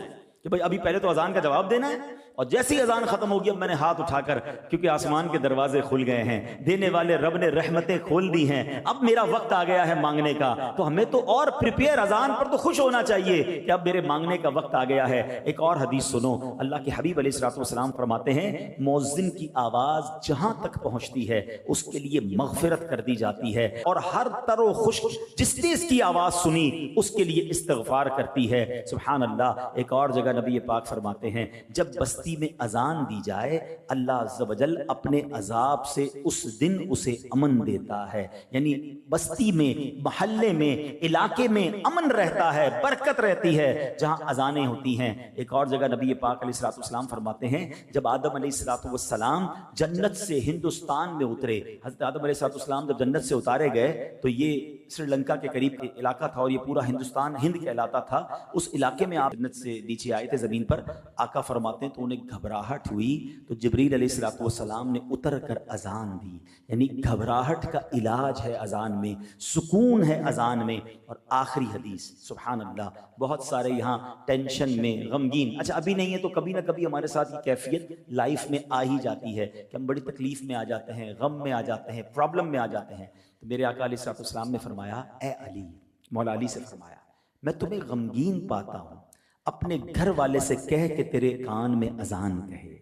Speaker 1: کہ بھائی ابھی پہلے تو اذان کا جواب دینا ہے، اور جیسی اذان ختم ہوگی اب میں نے ہاتھ اٹھا کر، کیونکہ آسمان کے دروازے کھل گئے ہیں، دینے والے رب نے رحمتیں کھول دی ہیں، اب میرا وقت آ گیا ہے مانگنے کا. تو ہمیں تو اور پریپیئر، اذان پر تو خوش ہونا چاہیے کہ اب میرے مانگنے کا وقت آ گیا ہے. ایک اور حدیث سنو، اللہ کے حبیب علیہ الصلوۃ والسلام فرماتے ہیں مؤذن کی آواز جہاں تک پہنچتی ہے اس کے لیے مغفرت کر دی جاتی ہے، اور ہر تر و خشک جس نے اس کی آواز سنی اس کے لیے استغفار کرتی ہے. سبحان اللہ. ایک اور جگہ نبی پاک فرماتے ہیں جب بستی میں اذان دی جائے اللہ عز و جل اپنے عذاب سے اس دن اسے امن دیتا ہے. یعنی بستی میں، محلے میں، علاقے میں امن رہتا ہے، برکت رہتی ہے جہاں اذانیں ہوتی ہیں. ایک اور جگہ نبی پاک علیہ الصلوۃ والسلام فرماتے ہیں جب آدم علیہ الصلوۃ والسلام جنت سے ہندوستان میں اترے، حضرت آدم علیہ الصلوۃ والسلام جب جنت سے اتارے گئے تو یہ سری لنکا کے قریب علاقہ تھا اور یہ پورا ہندوستان ہند کہلاتا تھا. اس علاقے میں آپ جنت سے نیچے آئے تھے زمین پر. آقا فرماتے ہیں تو انہیں گھبراہٹ ہوئی تو جبریل علیہ الصلوۃ والسلام نے اتر کر اذان دی. یعنی گھبراہٹ کا علاج ہے اذان میں، سکون ہے اذان میں. اور آخری حدیث، سبحان اللہ، بہت سارے یہاں ٹینشن میں، غمگین، اچھا ابھی نہیں ہے تو کبھی نہ کبھی ہمارے ساتھ یہ کیفیت لائف میں آ ہی جاتی ہے کہ ہم بڑی تکلیف میں آ جاتے ہیں، غم میں آ جاتے ہیں، پرابلم میں آ جاتے ہیں. تو میرے آقا علیہ الصلوۃ والسلام نے فرمایا، اے علی، مولا علی سے فرمایا، میں تمہیں غمگین پاتا ہوں، اپنے گھر والے سے کہہ کہ تیرے کان میں اذان کہے.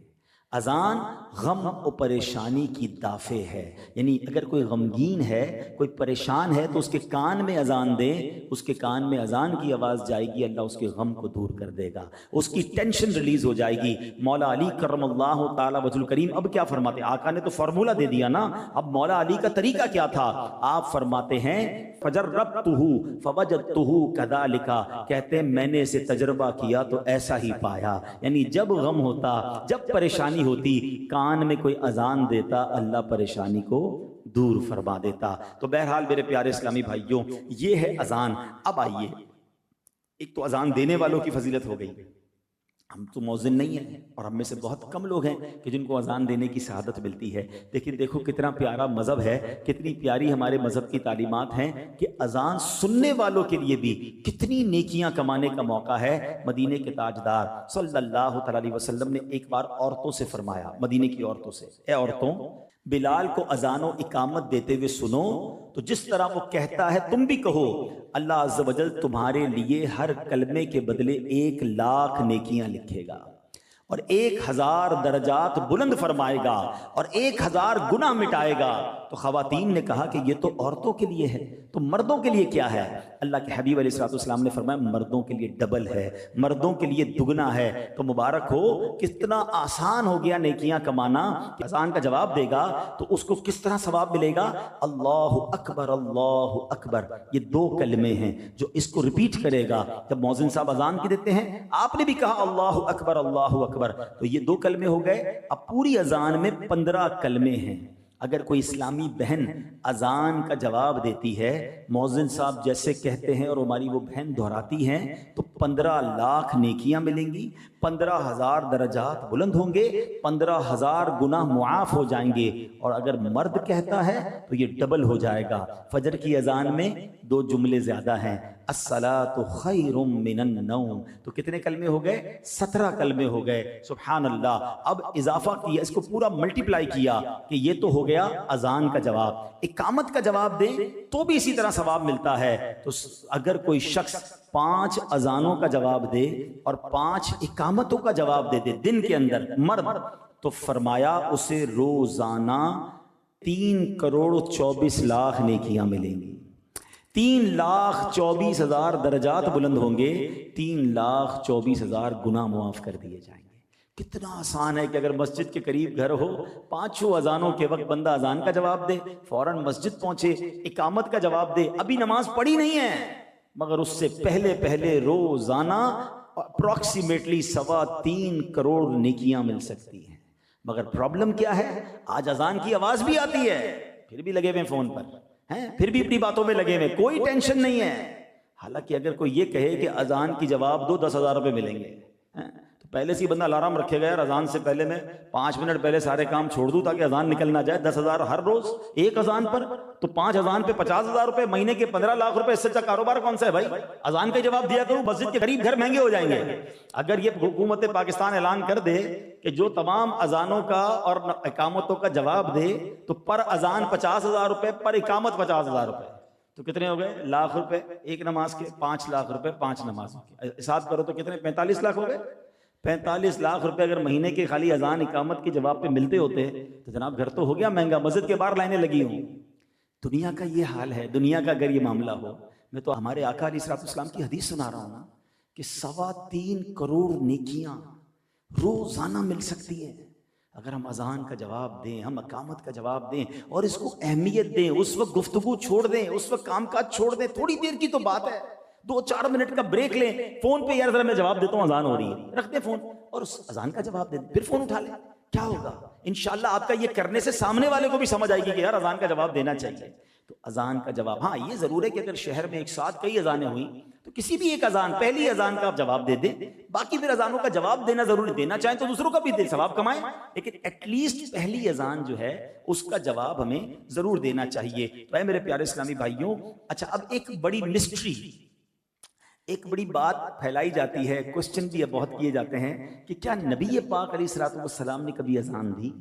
Speaker 1: اذان غم و پریشانی کی دافع ہے. یعنی اگر کوئی غمگین ہے، کوئی پریشان ہے تو اس کے کان میں اذان دے، اس کے کان میں اذان کی آواز جائے گی، اللہ اس کے غم کو دور کر دے گا، اس کی ٹینشن ریلیز ہو جائے گی. مولا علی کرم اللہ تعالی وجہ الکریم اب کیا فرماتے ہیں؟ آقا نے تو فارمولہ دے دیا نا، اب مولا علی کا طریقہ کیا تھا؟ آپ فرماتے ہیں فجربتہ فوجدتہ کذالک، کہتے ہیں میں نے اسے تجربہ کیا تو ایسا ہی پایا. یعنی جب غم ہوتا، جب پریشانی ہوتی، کان میں کوئی اذان دیتا، اللہ پریشانی کو دور فرما دیتا. تو بہرحال میرے پیارے اسلامی بھائیوں، یہ ہے اذان. اب آئیے، ایک تو اذان دینے والوں کی فضیلت ہو گئی، ہم تو مؤذن نہیں ہیں اور ہم میں سے بہت کم لوگ ہیں کہ جن کو اذان دینے کی سعادت ملتی ہے. لیکن دیکھو کتنا پیارا مذہب ہے، کتنی پیاری ہمارے مذہب کی تعلیمات ہیں کہ اذان سننے والوں کے لیے بھی کتنی نیکیاں کمانے کا موقع ہے. مدینے کے تاجدار صلی اللہ علیہ وسلم نے ایک بار عورتوں سے فرمایا، مدینے کی عورتوں سے، اے عورتوں، بلال کو اذان و اقامت دیتے ہوئے سنو تو جس طرح وہ کہتا ہے تم بھی کہو، اللہ عز و جل تمہارے لیے ہر کلمے کے بدلے 1,00,000 نیکیاں لکھے گا اور 1,000 درجات بلند فرمائے گا اور 1,000 گناہ مٹائے گا. تو خواتین نے کہا کہ یہ تو عورتوں کے لیے ہے، تو مردوں کے لیے کیا ہے؟ اللہ کے حبیب علیہ الصلوۃ والسلام نے فرمایا مردوں کے لیے ڈبل ہے، مردوں کے لیے دگنا ہے. تو مبارک ہو، کتنا آسان ہو گیا نیکیاں کمانا. اذان کا جواب دے گا تو اس کو کس طرح ثواب ملے گا؟ اللہ اکبر، اللہ اکبر، یہ 2 کلمے ہیں جو اس کو ریپیٹ کرے گا. جب مؤذن صاحب اذان کی دیتے ہیں، آپ نے بھی کہا اللہ اکبر، اللہ اکبر، تو یہ 2 کلمے ہو گئے. اب پوری اذان میں 15 کلمے ہیں. اگر کوئی اسلامی بہن اذان کا جواب دیتی ہے، مؤذن صاحب جیسے کہتے ہیں اور ہماری وہ بہن دہراتی ہیں، تو 15 لاکھ نیکیاں ملیں گی، 15,000 درجات بلند ہوں گے، 15,000 گناہ معاف ہو جائیں گے۔ اور اگر مرد کہتا ہے تو یہ ڈبل ہو جائے گا۔ فجر کی اذان میں 2 جملے زیادہ ہیں، الصلاۃ خیر من النوم، تو کتنے کلمے ہو گئے؟ 17 کلمے ہو گئے۔ سبحان اللہ۔ اب اضافہ کیا، اس کو پورا ملٹیپلائی کیا کہ یہ تو ہو گیا اذان کا جواب۔ اقامت کا جواب دیں تو بھی اسی طرح ثواب ملتا ہے۔ تو اگر کوئی شخص 5 اذانوں کا جواب دے اور 5 اقامتوں کا جواب دے دے دن کے اندر مرد، تو فرمایا اسے روزانہ 3,24,00,000 نیکیاں ملیں گی، 3,24,000 درجات بلند ہوں گے، 3,24,000 گناہ معاف کر دیے جائیں گے۔ کتنا آسان ہے کہ اگر مسجد کے قریب گھر ہو، 5 اذانوں کے وقت بندہ اذان کا جواب دے، فوراً مسجد پہنچے، اقامت کا جواب دے، ابھی نماز پڑھی نہیں ہے مگر اس سے پہلے روزانہ اپروکسیمیٹلی 3.25 کروڑ نیکیاں مل سکتی ہیں۔ مگر پرابلم کیا ہے؟ آج اذان کی آواز بھی آتی ہے، پھر بھی لگے ہوئے فون پر ہیں، پھر بھی اپنی باتوں میں لگے ہوئے، کوئی ٹینشن نہیں ہے۔ حالانکہ اگر کوئی یہ کہے کہ اذان کی جواب دو 10,000 روپے ملیں گے، تو پہلے سے ہی بندہ الارم رکھے گا، یار اذان سے پہلے میں 5 منٹ پہلے سارے کام چھوڑ دوں تاکہ اذان نکل نہ جائے۔ 10,000 ہر روز ایک اذان پر، تو 5 اذان پہ 50,000 روپے، مہینے کے 15 لاکھ روپے، اس سے اچھا کاروبار کون سا ہے بھائی؟ اذان کا جواب دیا کروں، مسجد کے قریب گھر مہنگے ہو جائیں گے۔ اگر یہ حکومت پاکستان اعلان کر دے کہ جو تمام اذانوں کا اور اقامتوں کا جواب دے تو پر اذان 50,000 روپے، پر اقامت 50,000 روپے، تو کتنے ہو گئے؟ لاکھ روپے ایک نماز کے، 5 لاکھ روپے 5 نمازوں کے، حساب کرو تو کتنے؟ 45 لاکھ ہو گئے۔ 45 لاکھ روپے اگر مہینے کے خالی اذان اقامت کے جواب پہ ملتے ہوتے تو جناب گھر تو ہو گیا مہنگا، مسجد کے باہر لائنیں لگی ہوں۔ دنیا کا یہ حال ہے۔ دنیا کا اگر یہ معاملہ ہو، میں تو ہمارے آقا علیہ الصلوۃ والسلام کی حدیث سنا رہا ہوں نا کہ 3.25 کروڑ نیکیاں روزانہ مل سکتی ہیں اگر ہم اذان کا جواب دیں، ہم اقامت کا جواب دیں اور اس کو اہمیت دیں، اس وقت گفتگو چھوڑ دیں، اس وقت کام کاج چھوڑ دیں، تھوڑی دیر کی تو بات ہے، 2-4 منٹ کا بریک لیں، فون پہ یار ذرا میں جواب دیتا ہوں، اذان ہو رہی ہے، رکھ دیں فون اور اس اذان کا جواب دیں، پھر فون اٹھا لیں، کیا ہوگا؟ انشاءاللہ آپ کا یہ کرنے سے سامنے والے کو بھی سمجھ آئے گی کہ یار اذان کا جواب دینا چاہیے۔ تو اذان کا جواب، ہاں یہ ضرور ہے کہ اگر شہر میں ایک ساتھ کئی اذانیں ہوئیں تو کسی بھی ایک اذان، پہلی اذان کا آپ جواب دے دیں، باقی پھر اذانوں کا جواب دینا ضروری، دینا چاہیں تو دوسروں کا بھی دیں، ثواب کمائیں، لیکن ایٹ لیسٹ پہلی اذان جو ہے اس کا جواب ہمیں ضرور دینا چاہیے۔ تو اے میرے پیارے اسلامی بھائیوں، اچھا اب ایک بڑی مسٹری، ایک بڑی بات پھیلائی جاتی ہے، کوسچن بھی بہت کیے جاتے ہیں کہ کیا نبی پاک علیہ الصلوۃ والسلام نے کبھی اذان دی؟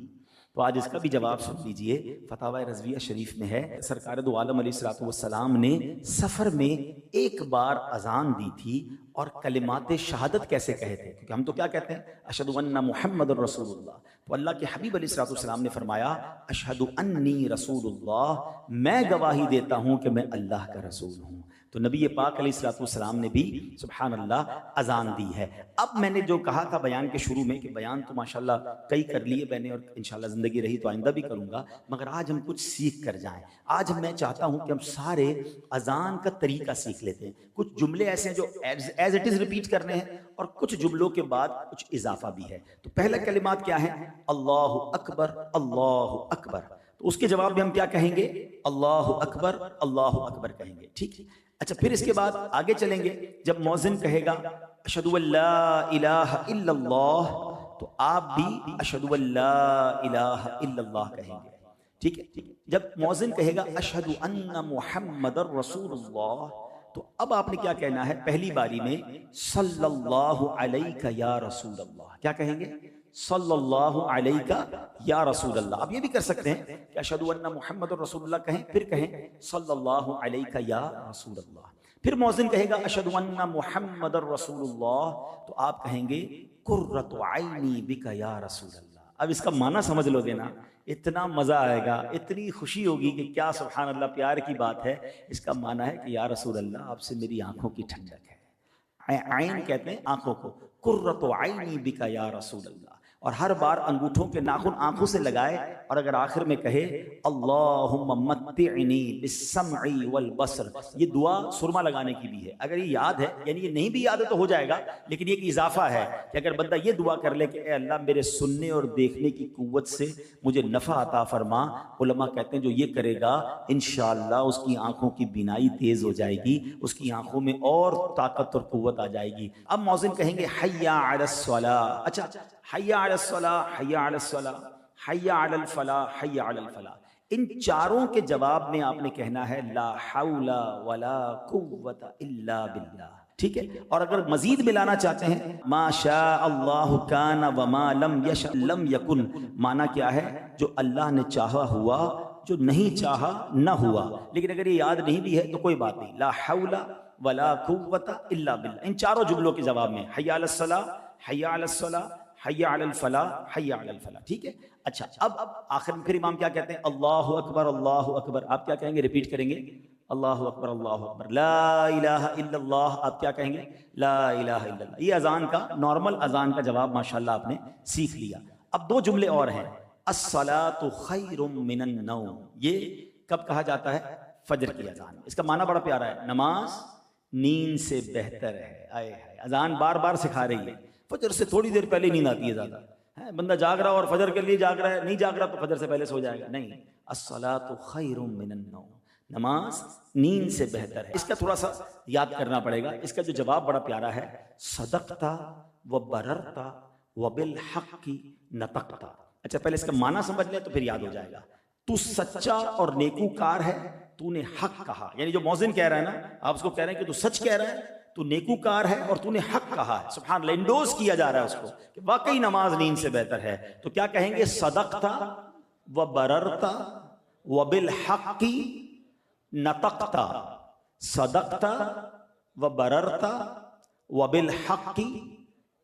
Speaker 1: تو آج اس کا بھی جواب سن لیجئے۔ فتاوی رضویہ شریف میں ہے، سرکار دو عالم علیہ الصلوۃ والسلام نے سفر میں ایک بار اذان دی تھی اور کلمات شہادت کیسے کہے تھے، کیونکہ ہم تو کیا کہتے ہیں؟ اشہد ان محمد الرسول اللہ۔ تو اللہ کے حبیب علیہ الصلوۃ والسلام نے فرمایا اشہد انی رسول اللہ، میں گواہی دیتا ہوں کہ میں اللہ کا رسول ہوں۔ تو نبی پاک علیہ الصلوۃ والسلام نے بھی سبحان اللہ اذان دی ہے۔ اب میں نے جو کہا تھا بیان کے شروع میں کہ بیان تو ماشاءاللہ کئی کر لیے میں نے اور انشاءاللہ زندگی رہی تو آئندہ بھی کروں گا، مگر آج ہم کچھ سیکھ کر جائیں۔ آج میں چاہتا ہوں کہ ہم سارے اذان کا طریقہ سیکھ لیتے ہیں۔ کچھ جملے ایسے ہیں جو ایز اٹ از ریپیٹ کرنے ہیں اور کچھ جملوں کے بعد کچھ اضافہ بھی ہے۔ تو پہلا کلمات کیا ہیں؟ اللہ اکبر، اللہ اکبر۔ تو اس کے جواب میں ہم کیا کہیں گے؟ اللہ اکبر، اللہ اکبر کہیں گے، ٹھیک ہے۔ اچھا پھر اس کے بعد آگے چلیں گے، جب مؤذن کہے گا اشہد ان لا الہ الا اللہ، تو آپ بھی اشہد ان لا الہ الا اللہ کہیں گے، ٹھیک ہے۔ جب مؤذن کہے گا اشہد ان محمد الرسول اللہ، تو اب آپ نے کیا کہنا ہے؟ پہلی باری میں صلی اللہ علیہ یا رسول اللہ، کیا کہیں گے؟ صلی اللہ علیہ یا رسول اللہ۔ اب یہ بھی کر سکتے ہیں کہ اشہد ان محمد الرسول اللہ کہیں، پھر کہیں صلی اللہ علیہ یا رسول اللہ۔ پھر مؤذن کہے گا اشہد ان محمد الرسول اللہ، تو آپ کہیں گے قرۃ عینی بک یا رسول اللہ۔ اب اس کا معنی سمجھ لو گے نا، اتنا مزہ آئے گا، اتنی خوشی ہوگی کہ کیا سبحان اللہ، پیار کی بات ہے۔ اس کا معنی ہے کہ یا رسول اللہ آپ سے میری آنکھوں کی ٹھنڈک ہے۔ عین کہتے ہیں آنکھوں کو، قرۃ عینی بک یا رسول اللہ۔ اور ہر بار انگوٹھوں کے ناخن آنکھوں سے لگائے اور اگر آخر میں کہے اللہم متعنی بالسمع والبصر، یہ دعا سرما لگانے کی بھی ہے۔ اگر یہ یاد ہے، یعنی یہ نہیں بھی یاد ہے تو ہو جائے گا، لیکن یہ ایک اضافہ ہے کہ اگر بندہ یہ دعا کر لے کہ اے اللہ میرے سننے اور دیکھنے کی قوت سے مجھے نفع عطا فرما، علماء کہتے ہیں جو یہ کرے گا انشاءاللہ اس کی آنکھوں کی بینائی تیز ہو جائے گی، اس کی آنکھوں میں اور طاقت اور قوت آ جائے گی۔ اب مؤذن کہیں گے حی علی الصلاۃ، اچھا حی علی الصلاۃ، حی علی الصلاۃ، حی علی الفلاح، حی علی الفلاح، ان چاروں کے جواب میں آپ نے کہنا ہے لا حول ولا قوت الا باللہ، ٹھیک ہے؟ اور اگر مزید ملانا چاہتے ہیں ما شاء اللہ کان وما لم یشأ لم یکن، معنی کیا ہے؟ جو اللہ نے چاہا ہوا، جو نہیں چاہا نہ ہوا۔ لیکن اگر یہ یاد نہیں بھی ہے تو کوئی بات نہیں، لا حول ولا قوت الا باللہ، ان چاروں جملوں کے جواب میں حی علی الصلاۃ، حی علی الصلاۃ، حی علی الفلاح، حی علی الفلاح، ٹھیک ہے؟ اچھا اب آخر میں پھر امام کیا کہتے ہیں؟ اللہ اکبر، اللہ اکبر، آپ کیا کہیں گے؟ ریپیٹ کریں گے اللہ اکبر، اللہ اکبر، لا الہ الا اللہ، آپ کیا کہیں گے؟ لا الہ الا اللہ۔ یہ اذان کا، نارمل اذان کا جواب ماشاءاللہ آپ نے سیکھ لیا۔ اب دو جملے اور ہیں، الصلاۃ خیر من النوم، یہ کب کہا جاتا ہے؟ فجر کی اذان۔ اس کا معنی بڑا پیارا ہے، نماز نیند سے بہتر ہے۔ آئے ہائے، اذان بار بار سکھا رہی ہے فجر سے تھوڑی دیر پہلے نیند آتی ہے زیادہ، بندہ جاگ رہا اور فجر کے لیے جاگ رہا ہے، نہیں جاگ رہا تو فجر سے پہلے سو جائے گا، نہیں، الصلاۃ خیر من النوم، نماز نیند سے بہتر ہے۔ اس کا تھوڑا سا یاد کرنا پڑے گا، اس کا جو جواب بڑا پیارا ہے، صدقت و بررت و بالحق نطقت۔ اچھا پہلے اس کا معنی سمجھ لیں تو پھر یاد ہو جائے گا۔ تو سچا اور نیکوکار ہے، تو نے حق کہا، یعنی جو مؤذن کہہ رہا ہے نا، آپ اس کو کہہ رہے ہیں کہ تو سچ کہہ رہا ہے، تو نیکوکار ہے اور تو نے حق کہا ہے۔ سبحان اللہ، انڈوز کیا جا رہا ہے اس کو کہ واقعی نماز نیند سے بہتر ہے۔ تو کیا کہیں گے؟ صدقت و بررت و بالحق نطقت، صدقت و بررت و بالحق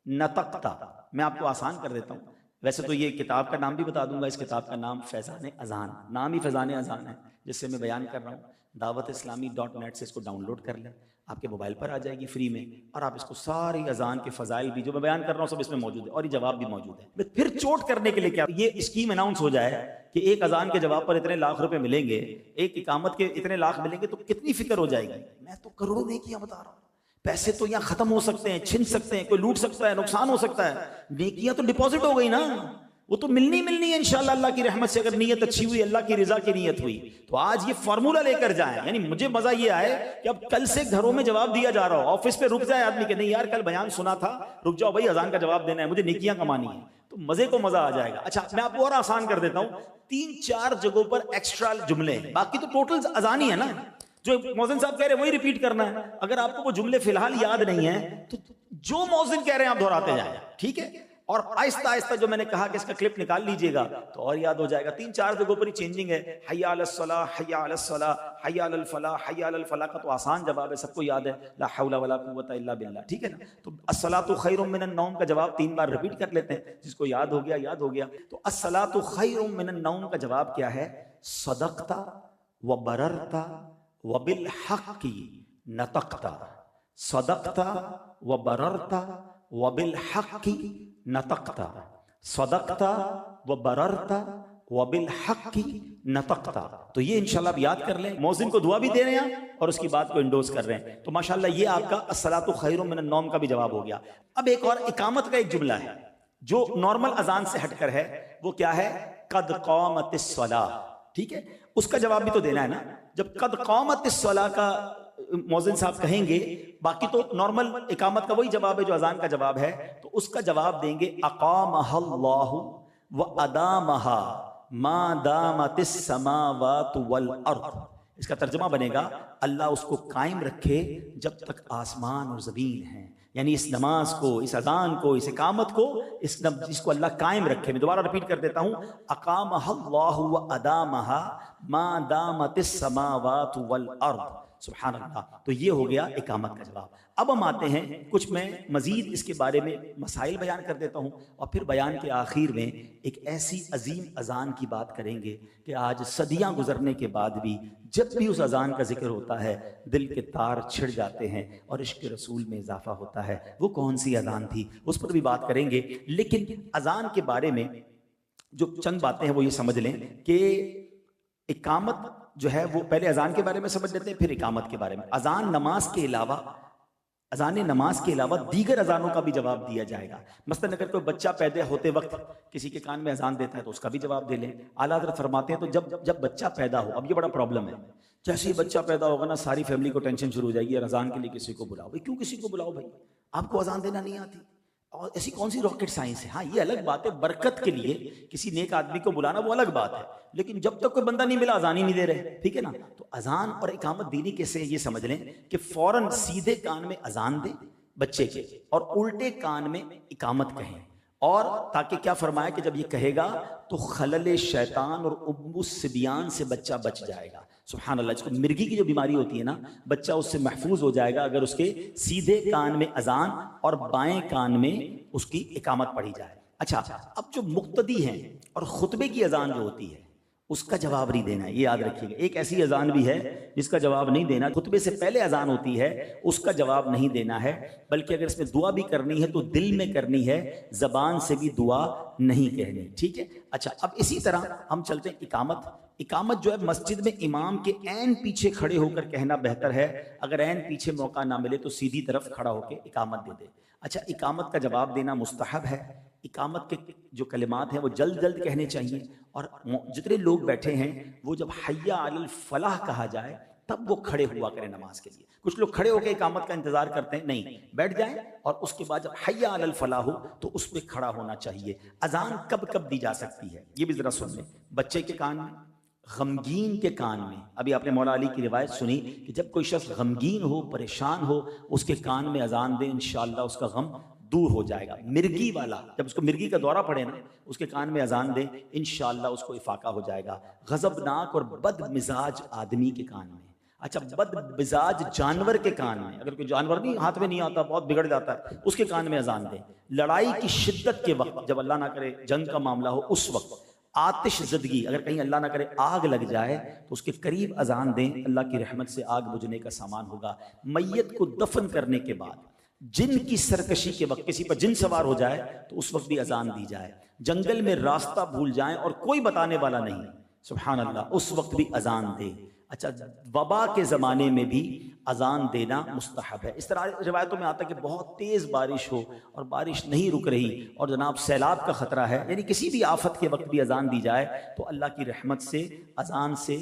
Speaker 1: نطقت۔ میں آپ کو آسان کر دیتا ہوں، ویسے تو یہ کتاب کا نام بھی بتا دوں گا، اس کتاب کا نام فیضان اذان، نام ہی فیضان اذان ہے جس سے میں بیان کر رہا ہوں۔ dawatIslami.net سے اس کو ڈاؤن لوڈ کر لیں، آپ کے موبائل پر آ جائے گی فری میں، اور آپ اس کو ساری اذان کے فضائل بھی جو میں بیان کر رہا ہوں سب اس میں موجود ہے، اور یہ جواب بھی موجود ہے۔ میں پھر چوٹ کرنے کے لیے کیا یہ اسکیم اناؤنس ہو جائے کہ ایک اذان کے جواب پر اتنے لاکھ روپے ملیں گے، ایک اقامت کے اتنے لاکھ ملیں گے، تو کتنی فکر ہو جائے گی۔ میں تو کروڑوں نیکیاں بتا رہا ہوں، پیسے تو یہاں ختم ہو سکتے ہیں، چھن سکتے ہیں، کوئی لوٹ سکتا ہے، نقصان ہو سکتا ہے، نیکیاں تو ڈپازٹ ہو گئی نا، وہ تو ملنی ہے انشاءاللہ اللہ کی رحمت سے، اگر نیت اچھی ہوئی، اللہ کی رضا کی نیت ہوئی تو۔ آج یہ فارمولہ لے کر جائیں، یعنی مجھے مزہ یہ آئے کہ اب کل سے گھروں میں جواب دیا جا رہا ہو، آفس پہ رک جائے آدمی کہ نہیں یار کل بیان سنا تھا، رک جاؤ بھائی اذان کا جواب دینا ہے، مجھے نیکیاں کمانی ہے، تو مزے کو مزہ آ جائے گا۔ اچھا میں آپ کو اور آسان کر دیتا ہوں، 3-4 جگہوں پر ایکسٹرا جملے ہیں، باقی تو ٹوٹل اذان ہی ہے نا، جو مؤذن صاحب کہہ رہے ہیں وہی ریپیٹ کرنا ہے۔ اگر آپ کو وہ جملے فی الحال یاد نہیں ہیں تو جو مؤذن کہہ رہے ہیں آپ دہراتے جائیں، ٹھیک ہے؟ اور آہستہ آہستہ جو میں نے کہا کہ اس کا کلپ نکال لیجئے گا تو اور یاد ہو جائے گا۔ 3-4 جگہوں پر ہی چینجنگ ہے، حی علی الصلاۃ، حی علی الصلاۃ، حی علی الفلاح، حی علی الفلاح کا تو آسان جواب ہے، سب کو یاد ہے، لا حول ولا قوت الا باللہ، ٹھیک ہے نا؟ تو الصلاۃ خیر من النوم کا جواب 3 بار ریپیٹ کر لیتے ہیں، جس کو یاد ہو گیا یاد ہو گیا۔ تو الصلاۃ خیر من النوم کا جواب کیا ہے؟ صدقت و بررت و بالحق نطقت، صدقت و بررت و بالحق نطقت، صدقت و بررت و بالحق نطقت۔ تو یہ انشاءاللہ آپ یاد کر لیں، مؤذن کو دعا بھی دے رہے ہیں اور اس کی بات کو انڈوز کر رہے ہیں، تو ماشاءاللہ یہ آپ کا الصلاۃ خیر من النوم کا بھی جواب ہو گیا۔ اب ایک اور اقامت کا ایک جملہ ہے جو نارمل اذان سے ہٹ کر ہے، وہ کیا ہے؟ قد قامت الصلاۃ، ٹھیک ہے؟ اس کا جواب بھی تو دینا ہے نا۔ جب قد قامت الصلاۃ کا مؤذن صاحب کہیں گے، باقی تو نارمل اقامت کا وہی جواب ہے جو اذان کا جواب ہے، تو اس کا جواب دیں گے اقامہ اللہ و ادامہا ما دامت السماوات والارض۔ اس کا ترجمہ بنے گا اللہ اس کو قائم رکھے جب تک آسمان اور زمین ہیں، یعنی اس نماز کو، اس اذان کو، اس اقامت کو، اس کو اللہ قائم رکھے۔ میں دوبارہ ریپیٹ کر دیتا ہوں، اقامہ اللہ و ادامہا ما دامت السماوات والارض، سبحان اللہ. تو یہ ہو گیا اقامت کا جواب. اب ہم آتے ہیں کچھ میں مزید اس کے بارے میں مسائل بیان کر دیتا ہوں اور پھر بیان کے آخر میں ایک ایسی عظیم اذان کی بات کریں گے کہ آج صدیاں گزرنے کے بعد بھی جب بھی اس اذان کا ذکر ہوتا ہے دل کے تار چھڑ جاتے ہیں اور عشق رسول میں اضافہ ہوتا ہے. وہ کون سی اذان تھی اس پر بھی بات کریں گے. لیکن اذان کے بارے میں جو چند باتیں ہیں وہ یہ سمجھ لیں کہ اقامت جو ہے وہ پہلے اذان کے بارے میں سمجھ لیتے ہیں پھر اقامت کے بارے میں. اذان نماز کے علاوہ دیگر اذانوں کا بھی جواب دیا جائے گا. مثلا اگر کوئی بچہ پیدا ہوتے وقت کسی کے کان میں اذان دیتا ہے تو اس کا بھی جواب دے لیں. اعلیٰ حضرت فرماتے ہیں تو جب بچہ پیدا ہو, اب یہ بڑا پرابلم ہے, جیسے ہی بچہ پیدا ہوگا نا ساری فیملی کو ٹینشن شروع ہو جائے گی اور اذان کے لیے کسی کو بلاؤ. کیوں کسی کو بلاؤ بھائی, آپ کو اذان دینا نہیں آتی؟ اور ایسی کون سی راکٹ سائنس ہے؟ ہاں یہ الگ بات ہے, برکت کے لیے کسی نیک آدمی کو بلانا وہ الگ بات ہے, لیکن جب تک کوئی بندہ نہیں ملا اذان ہی نہیں دے رہے, ٹھیک ہے نا. تو اذان اور اقامت دینی کیسے یہ سمجھ لیں کہ فوراً سیدھے کان میں اذان دیں بچے کے اور الٹے کان میں اقامت کہیں, اور تاکہ کیا فرمایا کہ جب یہ کہے گا تو خلل شیطان اور ابو الصبیان سے بچہ بچ جائے گا. سبحان اللہ. اس کو مرگی کی جو بیماری ہوتی ہے نا, بچہ اس سے محفوظ ہو جائے گا اگر اس کے سیدھے کان میں اذان اور بائیں کان میں اس کی اقامت پڑھی جائے. اچھا, اب جو مقتدی ہیں اور خطبے کی اذان جو ہوتی ہے اس کا جواب نہیں دینا ہے, یہ یاد رکھیے گا. ایک ایسی اذان بھی ہے جس کا جواب نہیں دینا, خطبے سے پہلے اذان ہوتی ہے اس کا جواب نہیں دینا ہے, بلکہ اگر اس میں دعا بھی کرنی ہے تو دل میں کرنی ہے, زبان سے بھی دعا نہیں کہنی, ٹھیک ہے. اچھا, اب اسی طرح ہم چلتے ہیں اقامت. اقامت جو ہے مسجد میں امام کے عین پیچھے کھڑے ہو کر کہنا بہتر ہے. اگر عین پیچھے موقع نہ ملے تو سیدھی طرف کھڑا ہو کے اقامت دے دے. اچھا, اقامت کا جواب دینا مستحب ہے. اقامت کے جو کلمات ہیں وہ جلد جلد کہنے چاہیے, اور جتنے لوگ بیٹھے ہیں وہ جب حی علی الفلاح کہا جائے تب وہ کھڑے ہوا کریں نماز کے لیے. کچھ لوگ کھڑے ہو کے اقامت کا انتظار کرتے ہیں, نہیں, بیٹھ جائیں اور اس کے بعد جب حی علی الفلاح ہو تو اس پہ کھڑا ہونا چاہیے. اذان کب کب دی جا سکتی ہے یہ بھی ذرا سن لیں. بچے کے کان میں, غمگین کے کان میں. ابھی آپ نے مولا علی کی روایت سنی کہ جب کوئی شخص غمگین ہو, پریشان ہو, اس کے کان میں اذان دے, انشاءاللہ اس کا غم دور ہو جائے گا. مرگی والا, جب اس کو مرگی کا دورہ پڑے نا, اس کے کان میں اذان دے, انشاءاللہ اس کو افاقہ ہو جائے گا. غضبناک اور بد مزاج آدمی کے کان میں. اچھا, بد مزاج جانور کے کان میں, اگر کوئی جانور نہیں ہاتھ میں نہیں آتا, بہت بگڑ جاتا ہے, اس کے کان میں اذان دے. لڑائی کی شدت کے وقت, جب اللہ نہ کرے جنگ کا معاملہ ہو اس وقت. آتش زدگی, اگر کہیں اللہ نہ کرے آگ لگ جائے تو اس کے قریب اذان دیں, اللہ کی رحمت سے آگ بجھنے کا سامان ہوگا. میت کو دفن کرنے کے بعد, جن کی سرکشی کے وقت, کسی پر جن سوار ہو جائے تو اس وقت بھی اذان دی جائے. جنگل میں راستہ بھول جائیں اور کوئی بتانے والا نہیں, سبحان اللہ, اس وقت بھی اذان دے. اچھا, وبا کے زمانے میں بھی اذان دینا مستحب ہے. اس طرح روایتوں میں آتا ہے کہ بہت تیز بارش ہو اور بارش نہیں رک رہی اور جناب سیلاب کا خطرہ ہے, یعنی کسی بھی آفت کے وقت بھی اذان دی جائے تو اللہ کی رحمت سے اذان سے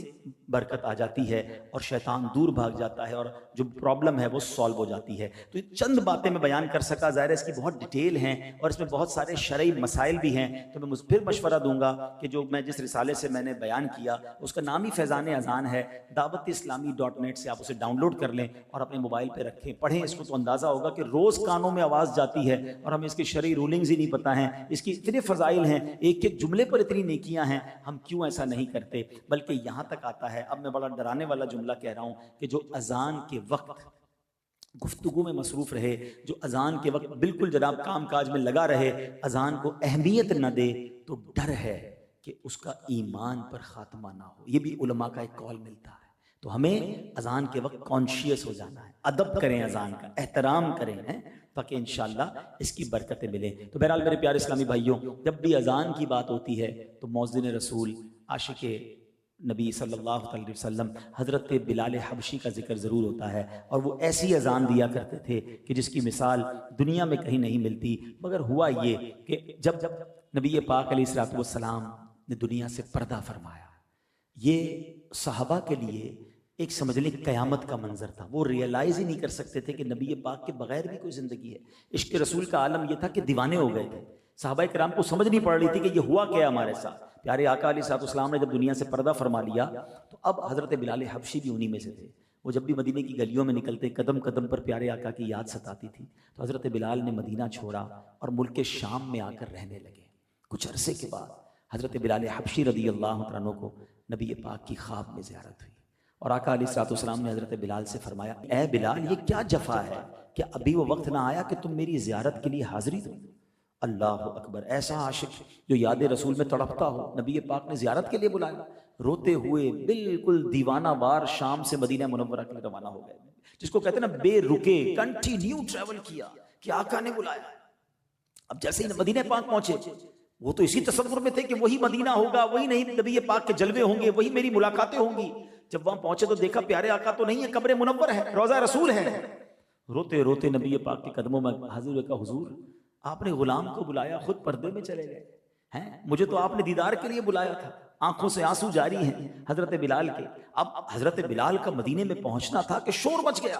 Speaker 1: برکت آ جاتی ہے اور شیطان دور بھاگ جاتا ہے اور جو پرابلم ہے وہ سالو ہو جاتی ہے. تو یہ چند باتیں میں بیان کر سکا, ظاہر ہے اس کی بہت ڈیٹیل ہیں اور اس میں بہت سارے شرعی مسائل بھی ہیں. تو میں پھر مشورہ دوں گا کہ جو میں جس رسالے سے میں نے بیان کیا اس کا نام ہی فیضان اذان ہے, dawat-islami.net سے آپ اسے ڈاؤن لوڈ کر لیں اور اپنے موبائل پہ رکھیں, پڑھیں اس کو, تو اندازہ ہوگا کہ روز کانوں میں آواز جاتی ہے اور ہمیں اس کی شرعی رولنگز ہی نہیں پتہ ہیں, اس کی اتنے فضائل ہیں, ایک ایک جملے پر اتنی نیکیاں ہیں, ہم کیوں ایسا نہیں کرتے. بلکہ یہاں تک آتا ہے, اب میں بڑا ڈرانے والا جملہ کہہ رہا ہوں, کہ جو اذان کے وقت گفتگو میں مصروف رہے, جو اذان کے وقت بالکل جناب کام کاج میں لگا رہے, اذان کو اہمیت نہ دے, تو ڈر ہے کہ اس کا ایمان پر خاتمہ نہ ہو. یہ بھی علماء کا ایک قول ملتا ہے. تو ہمیں اذان کے وقت کانشیس ہو جانا ہے, ادب کریں, اذان کا احترام کریں, تاکہ انشاءاللہ اس کی برکتیں ملیں. تو بہرحال میرے پیارے اسلامی بھائیوں, جب بھی اذان کی بات ہوتی ہے تو مؤذن رسول, عاشق نبی صلی اللہ علیہ وسلم حضرت بلال حبشی کا ذکر ضرور ہوتا ہے. اور وہ ایسی اذان دیا کرتے تھے کہ جس کی مثال دنیا میں کہیں نہیں ملتی. مگر ہوا یہ کہ جب نبی پاک علیہ الصلوۃ والسلام نے دنیا سے پردہ فرمایا, یہ صحابہ کے لیے ایک سمجھ لیں قیامت کا منظر تھا. وہ ریئلائز ہی نہیں کر سکتے تھے کہ نبی پاک کے بغیر بھی کوئی زندگی ہے. عشق رسول کا عالم یہ تھا کہ دیوانے ہو گئے تھے. صحابہ کرام کو سمجھ نہیں پڑ رہی تھی کہ یہ ہوا کیا ہمارے ساتھ. پیارے آقا علیہ الصلوۃ والسلام نے جب دنیا سے پردہ فرما لیا تو اب حضرت بلال حبشی بھی انہی میں سے تھے. وہ جب بھی مدینے کی گلیوں میں نکلتے, قدم قدم پر پیارے آقا کی یاد ستاتی تھی. تو حضرت بلال نے مدینہ چھوڑا اور ملک شام میں آ کر رہنے لگے. کچھ عرصے کے بعد حضرت بلال حبشی رضی اللہ عنہ کو نبی پاک کی خواب میں زیارت ہوئی. اور آقا علیہ الصلوۃ والسلام نے حضرت بلال سے فرمایا اے بلال یہ کیا جفا ہے کہ ابھی وہ وقت نہ آیا کہ تم میری زیارت کے لیے حاضری دو؟ اللہ اکبر، ایسا عاشق جو یاد رسول میں تڑپتا ہو، نبی پاک نے زیارت کے لیے بلایا، روتے ہوئے بالکل دیوانہ وار شام سے مدینہ منورہ کے لیے روانہ ہو گئے، جس کو کہتے ہیں نا بے رکے کنٹینیو ٹریول کیا کہ آقا نے بلایا۔ اب جیسے ہی مدینہ پاک پہنچے، وہ تو اسی تصور میں تھے کہ وہی مدینہ ہوگا، وہی نہیں نبی پاک کے جلوے ہوں گے، وہی میری ملاقاتیں ہوں گی۔ جب وہاں پہنچے تو دیکھا پیارے آقا تو نہیں ہے، قبر منور ہے، روضہ رسول ہے۔ روتے روتے نبی پاک کے قدموں میں حاضر ہوئے، کہا حضور آپ نے غلام کو بلایا، خود پردے میں چلے گئے ہیں، مجھے تو آپ نے دیدار کے لیے بلایا تھا۔ آنکھوں سے آنسو جاری ہیں حضرت بلال کے۔ اب حضرت بلال کا مدینے میں پہنچنا تھا کہ شور مچ گیا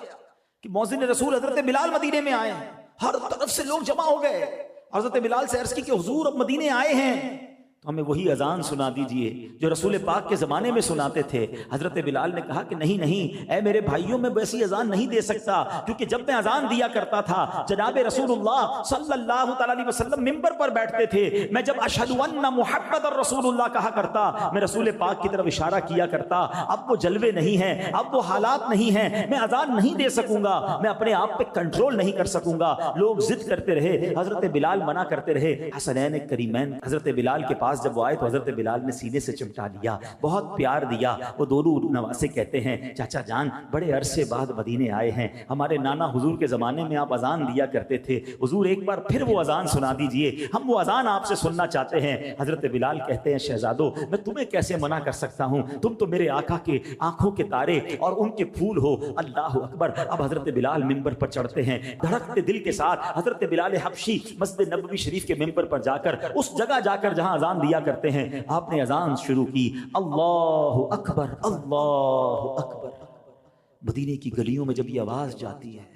Speaker 1: کہ مؤذن رسول حضرت بلال مدینے میں آئے ہیں، ہر طرف سے لوگ جمع ہو گئے۔ حضرت بلال سے عرض کی کہ حضور اب مدینے آئے ہیں تو ہمیں وہی اذان سنا دیجئے جو رسول پاک کے زمانے میں سناتے تھے۔ حضرت بلال نے کہا کہ نہیں نہیں اے میرے بھائیوں، میں ویسی اذان نہیں دے سکتا، کیونکہ جب میں اذان دیا کرتا تھا جناب رسول اللہ صلی اللہ تعالی علیہ وسلم منبر پر بیٹھتے تھے، میں جب اشہد ان محمد رسول اللہ کہا کرتا، میں رسول پاک کی طرف اشارہ کیا کرتا۔ اب وہ جلوے نہیں ہیں، اب وہ حالات نہیں ہیں، میں اذان نہیں دے سکوں گا، میں اپنے آپ پہ کنٹرول نہیں کر سکوں گا۔ لوگ ضد کرتے رہے، حضرت بلال منع کرتے رہے۔ حسنین کریمین حضرت بلال کے پاس جب وہ آئے تو حضرت بلال نے سینے سے چمٹا لیا، بہت پیار دیا۔ وہ دونوں نواسے کہتے ہیں چاچا جان بڑے عرصے بعد مدینے آئے ہیں، ہمارے نانا حضور کے زمانے میں آپ اذان دیا کرتے تھے، حضور ایک بار پھر وہ اذان سنا دیجئے، ہم وہ اذان آپ سے سننا چاہتے ہیں۔ حضرت بلال کہتے ہیں شہزادو میں تمہیں کیسے منع کر سکتا ہوں، تم تو میرے آقا کے آنکھوں کے تارے اور ان کے پھول ہو۔ اللہ اکبر۔ اب حضرت بلال منبر پر چڑھتے ہیں، دھڑکتے دل کے ساتھ حضرت بلال حبشی مسجد نبوی شریف کے منبر پر جا کر، اس جگہ جا کر جہاں اذان دیا کرتے ہیں، آپ نے اذان شروع کی، اللہ اکبر اللہ اکبر۔ مدینے کی گلیوں میں جب یہ آواز جاتی ہے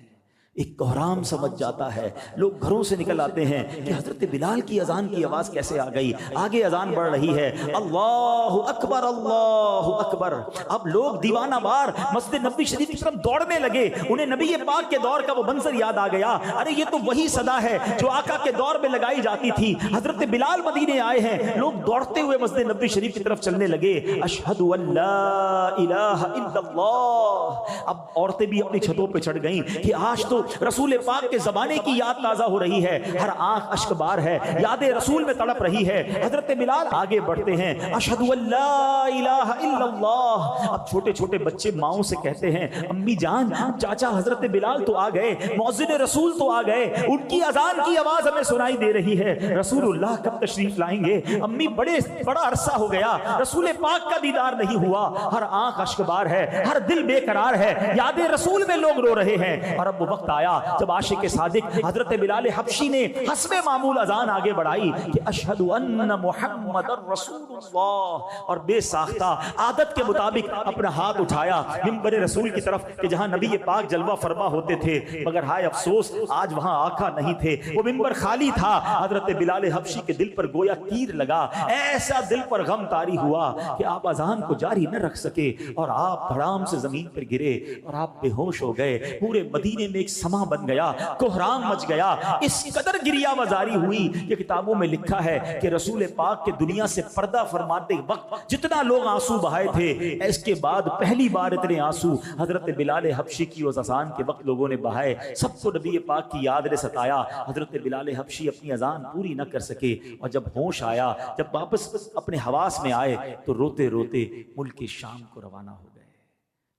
Speaker 1: ایک کوہرام سمجھ جاتا ہے، لوگ گھروں سے نکل آتے ہیں کہ حضرت بلال کی اذان کی آواز کیسے آ گئی، آگے اذان بڑھ رہی ہے، اللہ اکبر اللہ اکبر۔ اب لوگ دیوانہ وار مسجد نبوی شریف کی طرف دوڑنے لگے، انہیں نبی پاک کے دور کا وہ منظر یاد آ گیا، ارے یہ تو وہی صدا ہے جو آقا کے دور میں لگائی جاتی تھی، حضرت بلال مدینے آئے ہیں۔ لوگ دوڑتے ہوئے مسجد نبوی شریف کی طرف چلنے لگے، اشہد ان لا الہ الا اللہ۔ اب عورتیں بھی اپنی چھتوں پہ چڑھ گئیں کہ آج تو رسول پاک کے زمانے کی یاد تازہ ہو رہی ہے، ہر آنکھ اشک بار ہے، یاد رسول میں تڑپ رہی ہے۔ حضرت بلال آگے بڑھتے ہیں، اشہد ان لا الہ الا اللہ۔ اب چھوٹے چھوٹے بچے ماؤں سے کہتے ہیں امی جان چاچا حضرت بلال تو آ گئے، مؤذن رسول تو آ گئے، ان کی اذان کی آواز ہمیں سنائی دے رہی ہے، رسول اللہ کب تشریف لائیں گے؟ امی بڑا عرصہ ہو گیا رسول پاک کا دیدار نہیں ہوا، ہر آنکھ اشک بار ہے، ہر دل بے قرار ہے، یاد رسول میں لوگ رو رہے ہیں۔ اور اب وہ وقت آیا جب عاشق صادق حضرت بلال حبشی نے حسب معمول اذان آگے بڑھائی کہ اشہد ان محمد رسول اللہ، اور بے ساختہ عادت کے مطابق اپنا ہاتھ اٹھایا منبر رسول کی طرف کہ جہاں نبی پاک جلوہ فرما ہوتے تھے، مگر ہائے افسوس آج وہاں آقا نہیں تھے، وہ منبر خالی تھا۔ حضرت بلال حبشی کے دل پر گویا تیر لگا، ایسا دل پر غم طاری ہوا کہ آپ اذان کو جاری نہ رکھ سکے اور آپ دھڑام سے زمین پر گرے اور آپ بے ہوش ہو گئے۔ پورے مدینے میں ایک سما بن گیا، کوہرام مچ گیا، اس قدر گریا وزاری ہوئی کہ کتابوں میں لکھا ہے کہ رسول پاک کے دنیا سے پردہ فرماتے وقت جتنا لوگ آنسو بہائے تھے، اس کے بعد پہلی بار اتنے آنسو حضرت بلال حبشی کی اس اذان کے وقت لوگوں نے بہائے۔ سب کو نبی پاک کی یاد نے ستایا، حضرت بلال حبشی اپنی اذان پوری نہ کر سکے، اور جب ہوش آیا، جب واپس اپنے حواس میں آئے تو روتے روتے ملک شام کو روانہ ہو گئے۔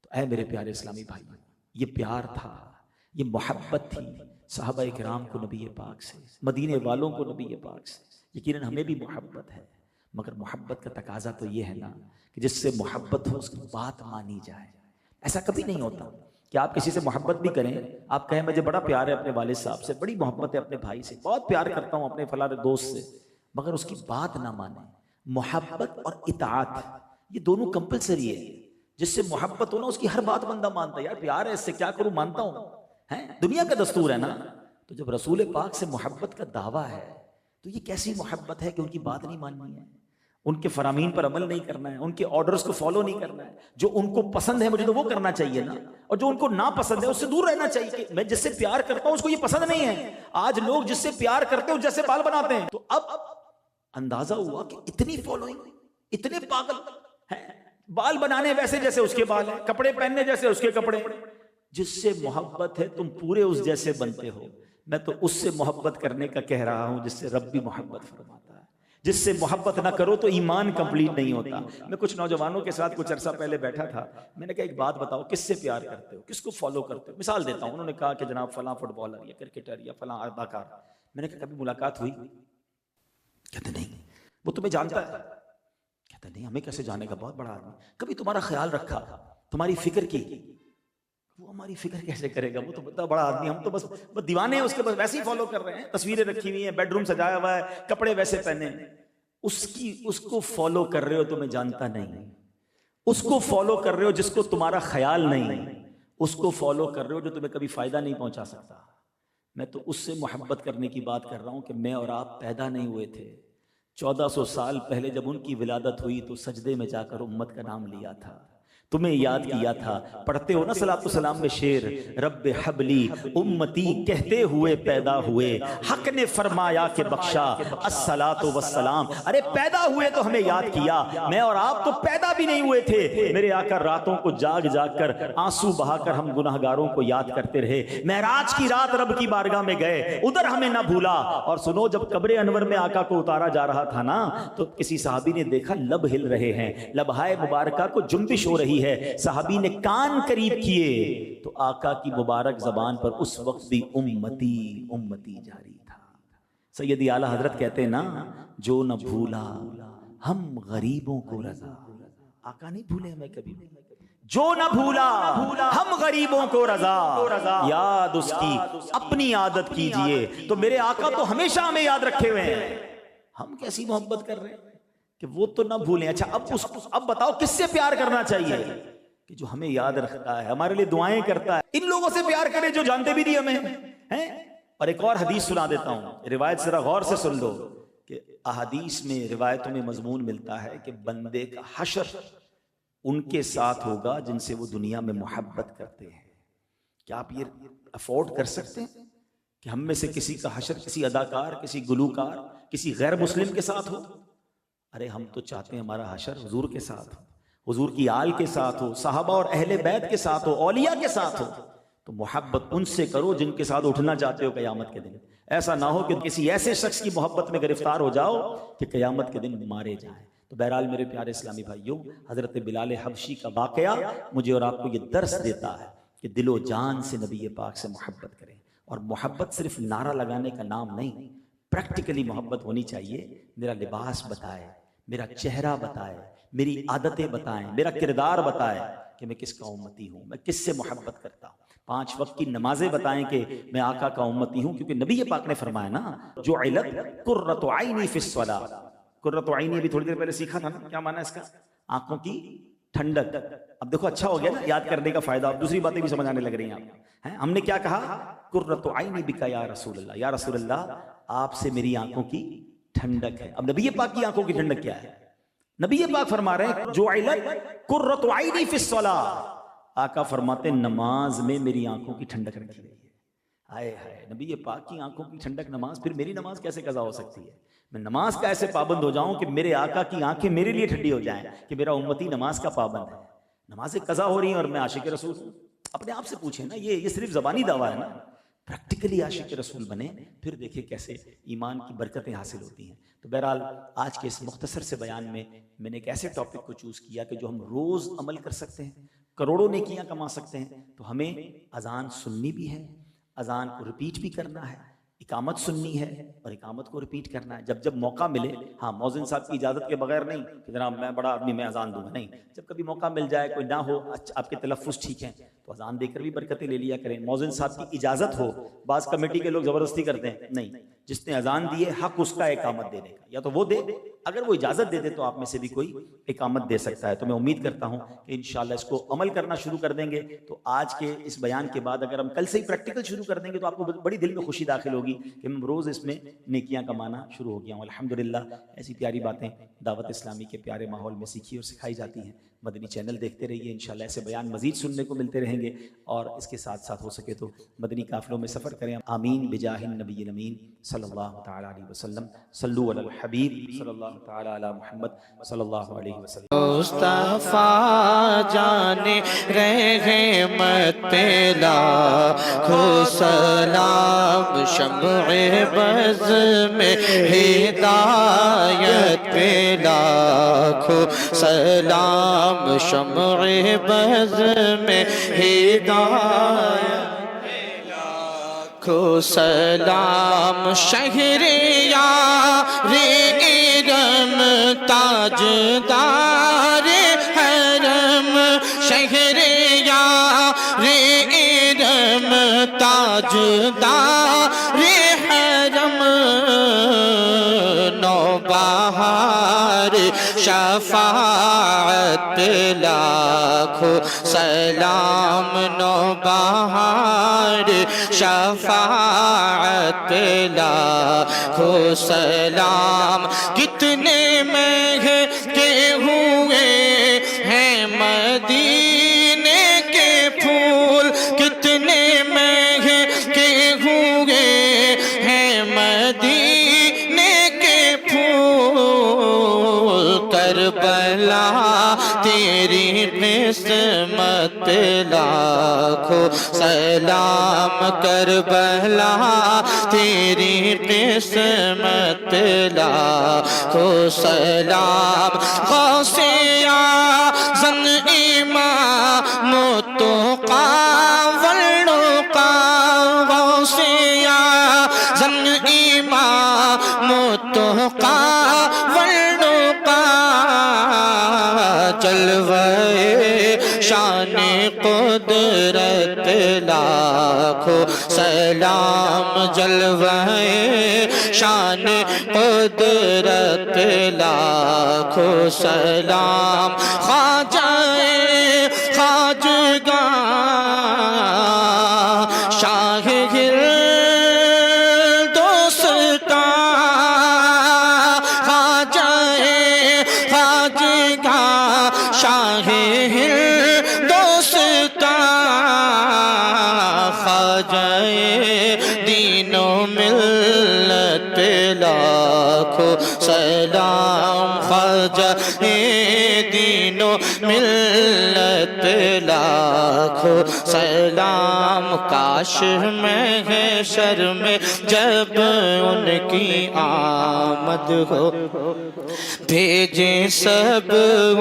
Speaker 1: تو اے میرے پیارے اسلامی بھائی، یہ پیار تھا، یہ محبت تھی صحابہ کرام کو نبی پاک سے، مدینے والوں کو نبی پاک سے۔ یقیناً ہمیں بھی محبت ہے، مگر محبت کا تقاضا تو یہ ہے نا کہ جس سے محبت ہو اس کی بات مانی جائے۔ ایسا کبھی نہیں ہوتا کہ آپ کسی سے محبت بھی کریں، آپ کہیں مجھے بڑا پیار ہے اپنے والد صاحب سے، بڑی محبت ہے اپنے بھائی سے، بہت پیار کرتا ہوں اپنے فلاں دوست سے، مگر اس کی بات نہ مانیں۔ محبت اور اطاعت یہ دونوں کمپلسری ہے۔ جس سے محبت ہونا اس کی ہر بات بندہ مانتا ہے، یار پیار ہے اس سے کیا کروں، مانتا ہوں، دنیا کا دستور ہے نا۔ تو جب رسول پاک سے محبت کا دعویٰ ہے تو یہ کیسی محبت ہے کہ ان کی بات نہیں ماننی ہے، ان کے فرامین پر عمل نہیں کرنا ہے، ان کے آرڈرز کو فالو نہیں کرنا ہے، جو ان کو پسند ہے مجھے تو وہ کرنا چاہیے نا، اور جو ان کو ناپسند ہے اس سے دور رہنا چاہیے۔ کہ میں جس سے پیار کرتا ہوں اس کو یہ پسند نہیں ہے، آج لوگ جس سے پیار کرتے ہیں جیسے بال بناتے ہیں۔ تو اب اندازہ ہوا کہ اتنی فالوئنگ، اتنے پاگل ہیں بال بنانے ویسے جیسے اس کے بال ہیں، کپڑے پہننے جیسے اس کے کپڑے، جس سے محبت ہے تم پورے اس جیسے بنتے ہو۔ میں تو اس سے محبت کرنے کا کہہ رہا ہوں جس سے رب بھی محبت فرماتا ہے۔ جس سے محبت نہ کرو تو ایمان کمپلیٹ نہیں ہوتا۔ میں کچھ نوجوانوں کے ساتھ کچھ عرصہ پہلے بیٹھا تھا، میں نے کہا ایک بات بتاؤ، کس سے پیار کرتے ہو، کس کو فالو کرتے ہو؟ مثال دیتا ہوں، انہوں نے کہا کہ جناب فلاں فٹ بالر یا کرکٹر یا فلاں اداکار۔ میں نے کہا کبھی ملاقات ہوئی؟ کہتے نہیں۔ وہ تمہیں جانتا ہے؟ کہتے نہیں۔ ہمیں کیسے جانے گا، بہت بڑا آدمی۔ کبھی تمہارا خیال رکھا، تمہاری فکر کی؟ وہ ہماری فکر کیسے کرے گا، وہ تو بہت بڑا آدمی، ہم تو بس دیوانے ہیں اس کے، بس ویسے ہی فالو کر رہے ہیں۔ تصویریں رکھی ہوئی ہیں، بیڈ روم سجایا ہوا ہے، کپڑے ویسے پہنے ہیں۔ اس کو فالو کر رہے ہو، تمہیں جانتا نہیں۔ اس کو فالو کر رہے ہو جس کو تمہارا خیال نہیں، اس کو فالو کر رہے ہو جو تمہیں کبھی فائدہ نہیں پہنچا سکتا۔ میں تو اس سے محبت کرنے کی بات کر رہا ہوں کہ میں اور آپ پیدا نہیں ہوئے تھے، 1400 سال پہلے جب ان کی ولادت ہوئی تو سجدے میں جا کر امت کا نام لیا تھا، تمہیں یاد کیا تھا۔ پڑھتے ہو نا صلاۃ السلام میں شعر، رب حبلی امتی کہتے ہوئے پیدا ہوئے، حق نے فرمایا کہ بخشا الصلاۃ والسلام۔ ارے پیدا ہوئے تو ہمیں یاد کیا، میں اور آپ تو پیدا بھی نہیں ہوئے تھے۔ میرے آقا راتوں کو جاگ جاگ کر آنسو بہا کر ہم گناہگاروں کو یاد کرتے رہے۔ معراج کی رات رب کی بارگاہ میں گئے، ادھر ہمیں نہ بھولا۔ اور سنو، جب قبر انور میں آقا کو اتارا جا رہا تھا نا، تو کسی صحابی نے دیکھا لب ہل رہے ہیں، لبہائے مبارکہ کو جنبش ہو رہی ہے۔ صحابی نے کان قریب کیے تو آقا کی مبارک زبان پر اس وقت بھی امتی امتی جاری تھا۔ سیدی اعلیٰ حضرت کہتے ہیں نا، جو نہ بھولا ہم غریبوں کو رضا۔ آقا نہیں بھولے ہمیں کبھی، جو نہ بھولا ہم غریبوں کو رضا، یاد اس کی اپنی عادت کیجئے۔ تو میرے آقا تو ہمیشہ ہمیں یاد رکھے ہوئے ہیں، ہم کیسی محبت کر رہے ہیں کہ وہ تو نہ بھولیں۔ اچھا اب بتاؤ کس سے پیار کرنا چاہیے؟ کہ جو ہمیں یاد رکھتا ہے، ہمارے لیے دعائیں کرتا ہے۔ ان لوگوں سے پیار کریں جو جانتے بھی نہیں ہمیں ہیں۔ اور ایک اور حدیث سنا دیتا ہوں، روایت ذرا غور سے سن لو کہ احادیث میں، روایتوں میں مضمون ملتا ہے کہ بندے کا حشر ان کے ساتھ ہوگا جن سے وہ دنیا میں محبت کرتے ہیں۔ کیا آپ یہ افورڈ کر سکتے ہیں کہ ہم میں سے کسی کا حشر کسی اداکار، کسی گلوکار، کسی غیر مسلم کے ساتھ ہو؟ ارے ہم تو چاہتے ہیں ہمارا حشر حضور کے ساتھ ہو، حضور کی آل کے ساتھ ہو، صحابہ اور اہل بیت کے ساتھ ہو، اولیاء کے ساتھ ہو۔ تو محبت ان سے کرو جن کے ساتھ اٹھنا چاہتے ہو قیامت کے دن۔ ایسا نہ ہو کہ کسی ایسے شخص کی محبت میں گرفتار ہو جاؤ کہ قیامت کے دن مارے جائیں۔ تو بہرحال میرے پیارے اسلامی بھائیوں، حضرت بلال حبشی کا واقعہ مجھے اور آپ کو یہ درس دیتا ہے کہ دل و جان سے نبی پاک سے محبت کریں۔ اور محبت صرف نعرہ لگانے کا نام نہیں، پریکٹیکلی محبت ہونی چاہیے۔ میرا لباس بتائے، میرا چہرہ بتائے، میری عادتیں بتائیں، میرا کردار بتائے کہ میں کس کا امتی ہوں، میں کس سے محبت کرتا ہوں۔ 5 وقت کی نمازیں بتائیں کہ میں آقا کا امتی ہوں، کیونکہ نبی پاک نے فرمایا نا، جو علت قرۃ عینی فی الصلاۃ۔ قرۃ عینی ابھی تھوڑی دیر پہلے سیکھا تھا نا، کیا معنی ہے اس کا؟ آنکھوں کی ٹھنڈک۔ اب دیکھو اچھا ہو گیا نا یاد کرنے کا فائدہ، اب دوسری باتیں بھی سمجھ آنے لگ رہی ہیں آپ۔ ہم نے کیا کہا؟ قرۃ عینی بک یا رسول اللہ، یا رسول اللہ آپ سے میری آنکھوں کی ٹھنڈک ہے۔ اب نبی پاک کی آنکھوں کی ٹھنڈک کیا ہے؟ نبی پاک فرما رہے ہیں جو علت قرۃ عینی فی الصلاۃ، آقا فرماتے ہیں نماز میں میری آنکھوں کی ٹھنڈک رکھی گئی ہے۔ ہائے ہائے، نبی پاک کی آنکھوں کی ٹھنڈک نماز، پھر میری نماز کیسے قضا ہو سکتی ہے؟ میں نماز کا ایسے پابند ہو جاؤں کہ میرے آقا کی آنکھیں میرے لیے ٹھنڈی ہو جائیں کہ میرا امتی نماز کا پابند ہے، نمازیں قضا ہو رہی ہیں اور میں عاشق رسول ہوں۔ اپنے آپ سے پوچھیں نا، یہ صرف زبانی دعویٰ ہے نا، پریکٹیکلی عاشق رسول بنے، پھر دیکھیں کیسے ایمان کی برکتیں حاصل ہوتی ہیں۔ تو بہرحال آج کے اس مختصر سے بیان میں میں نے ایک ایسے ٹاپک کو چوز کیا کہ جو ہم روز عمل کر سکتے ہیں، کروڑوں نیکیاں کما سکتے ہیں۔ تو ہمیں اذان سننی بھی ہے، اذان کو ریپیٹ بھی کرنا ہے، اقامت سننی ہے اور اقامت کو ریپیٹ کرنا ہے جب جب موقع ملے۔ ہاں، مؤذن صاحب کی اجازت کے بغیر نہیں کہ جناب میں بڑا آدمی میں اذان دوں گا، نہیں، جب کبھی موقع مل جائے، کوئی نہ ہو، آپ کے تلفظ ٹھیک ہیں تو اذان دے کر بھی برکتیں لے لیا کریں۔ مؤذن صاحب کی اجازت ہو، بعض کمیٹی کے لوگ زبردستی کرتے ہیں، نہیں، جس نے اذان دی ہے حق اس کا اقامت دینے کا، یا تو وہ دے، اگر وہ اجازت دے دے تو آپ میں سے بھی کوئی اقامت دے سکتا ہے۔ تو میں امید کرتا ہوں کہ انشاءاللہ اس کو عمل کرنا شروع کر دیں گے تو آج کے اس بیان کے بعد اگر ہم کل سے ہی پریکٹیکل شروع کر دیں گے تو آپ کو بڑی دل میں خوشی داخل ہوگی کہ ہم روز اس میں نیکیاں کمانا شروع ہو گیا ہوں۔ الحمدللہ ایسی پیاری باتیں دعوت اسلامی کے پیارے ماحول میں سیکھی اور سکھائی جاتی ہیں۔ مدنی چینل دیکھتے رہیے، انشاءاللہ ایسے بیان مزید سننے کو ملتے رہیں گے، اور اس کے ساتھ ساتھ ہو سکے تو مدنی قافلوں میں سفر کریں۔ آمین بجاہ النبی الامین صلی اللہ تعالیٰ علیہ وسلم۔ صلو علی الحبیب صلی اللہ تعالیٰ علی محمد صلی اللہ علیہ وسلم۔
Speaker 2: مصطفیٰ جانے رحمت پہ لاکھوں سلام، شمع بز میں ہدایت پہ لاکھوں سلام، شمع بز میں ہدایت کو سلام، شہریار ارم تاجدار حرم، شہریار ارم تاجدار حرم، نوبہار شفاعت لاکھوں سلام، نوبہار شفاعت لاکھوں سلام، کتنے مہکے ہوئے ہیں مدینے کے پھول، کتنے مہکے ہوئے ہیں مدینے کے پھول، کربلا تیری قسمت لاکھوں سلام، کربلا تیری قسمت لاکھوں سلام، غوث اعظم امام التقیٰ والنقیٰ، غوث اعظم امام التقیٰ والنقیٰ، جلوے شان قدرت لاکھوں سلام، جلوے شان قدرت لاکھوں سلام، خواجہ خواجگاں شاہ ہندوستاں، خواجہ خواجگاں شاہ ہندوستاں، خواجہ دین و ملت لاکھوں سلام، خواجہ دین و ملت لاکھوں سلام، کاش محشر میں جب ان کی آمد ہو، بھیجیں سب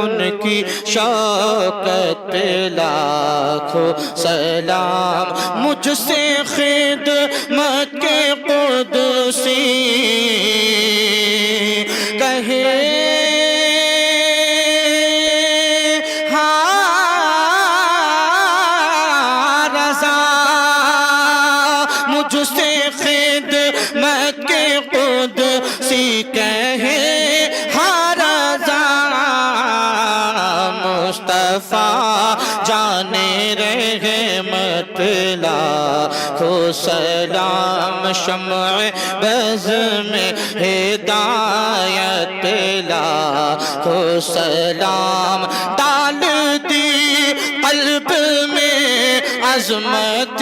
Speaker 2: ان کی شوکت لاکھوں سلام، مجھ سے خدمت کے قدسی کہے مجھ سے خدمت کے قدسی کہے ہاں رضا، مصطفیٰ جانے رحمت لاکھوں سلام، شمع بز میں ہدایت لاکھوں سلام، ڈال دی قلب میں عظمت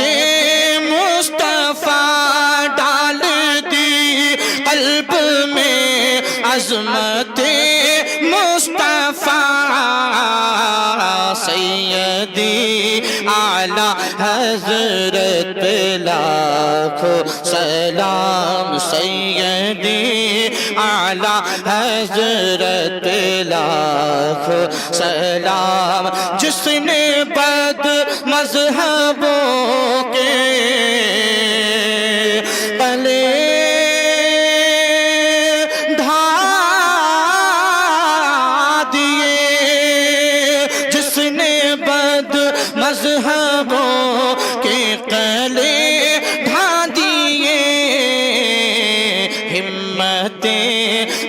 Speaker 2: مصطفیٰ، ڈال دی قلب میں عظمت مصطفیٰ، سیدی اعلی حضرت لاکھوں سلام، سیدی اعلی حضرت لاکھوں سلام، جس نے بد مذہبوں کے پلے مذہبوں کے قلعے ڈھا دیے، ہمت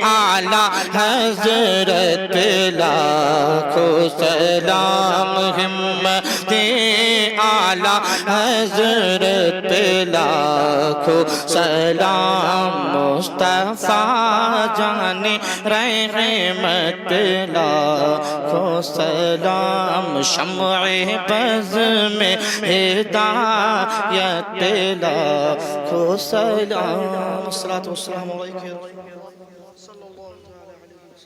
Speaker 2: اعلیٰ حضرت حضرت لاکھوں سلام، ہمت اعلیٰ حضرت لاکھوں سلام، مصطفیٰ جان رحمت لاکھوں سلام، شمع بز میں ہدایت لاکھوں سلام، الصلاۃ والسلام علیک یا رسول اللہ صلی اللہ علیہ وسلم۔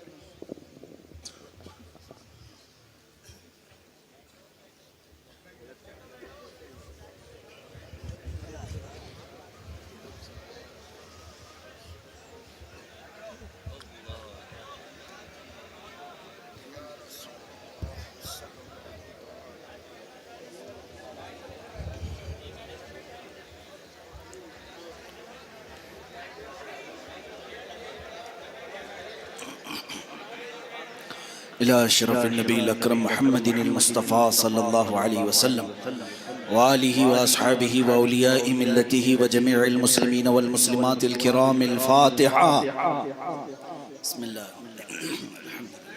Speaker 3: إلى أشرف النبي الأكرم محمد المصطفى صلى الله عليه وسلم وآله وأصحابه وأولياء ملته وجميع المسلمين والمسلمات الكرام، الفاتحة. بسم الله الحمد لله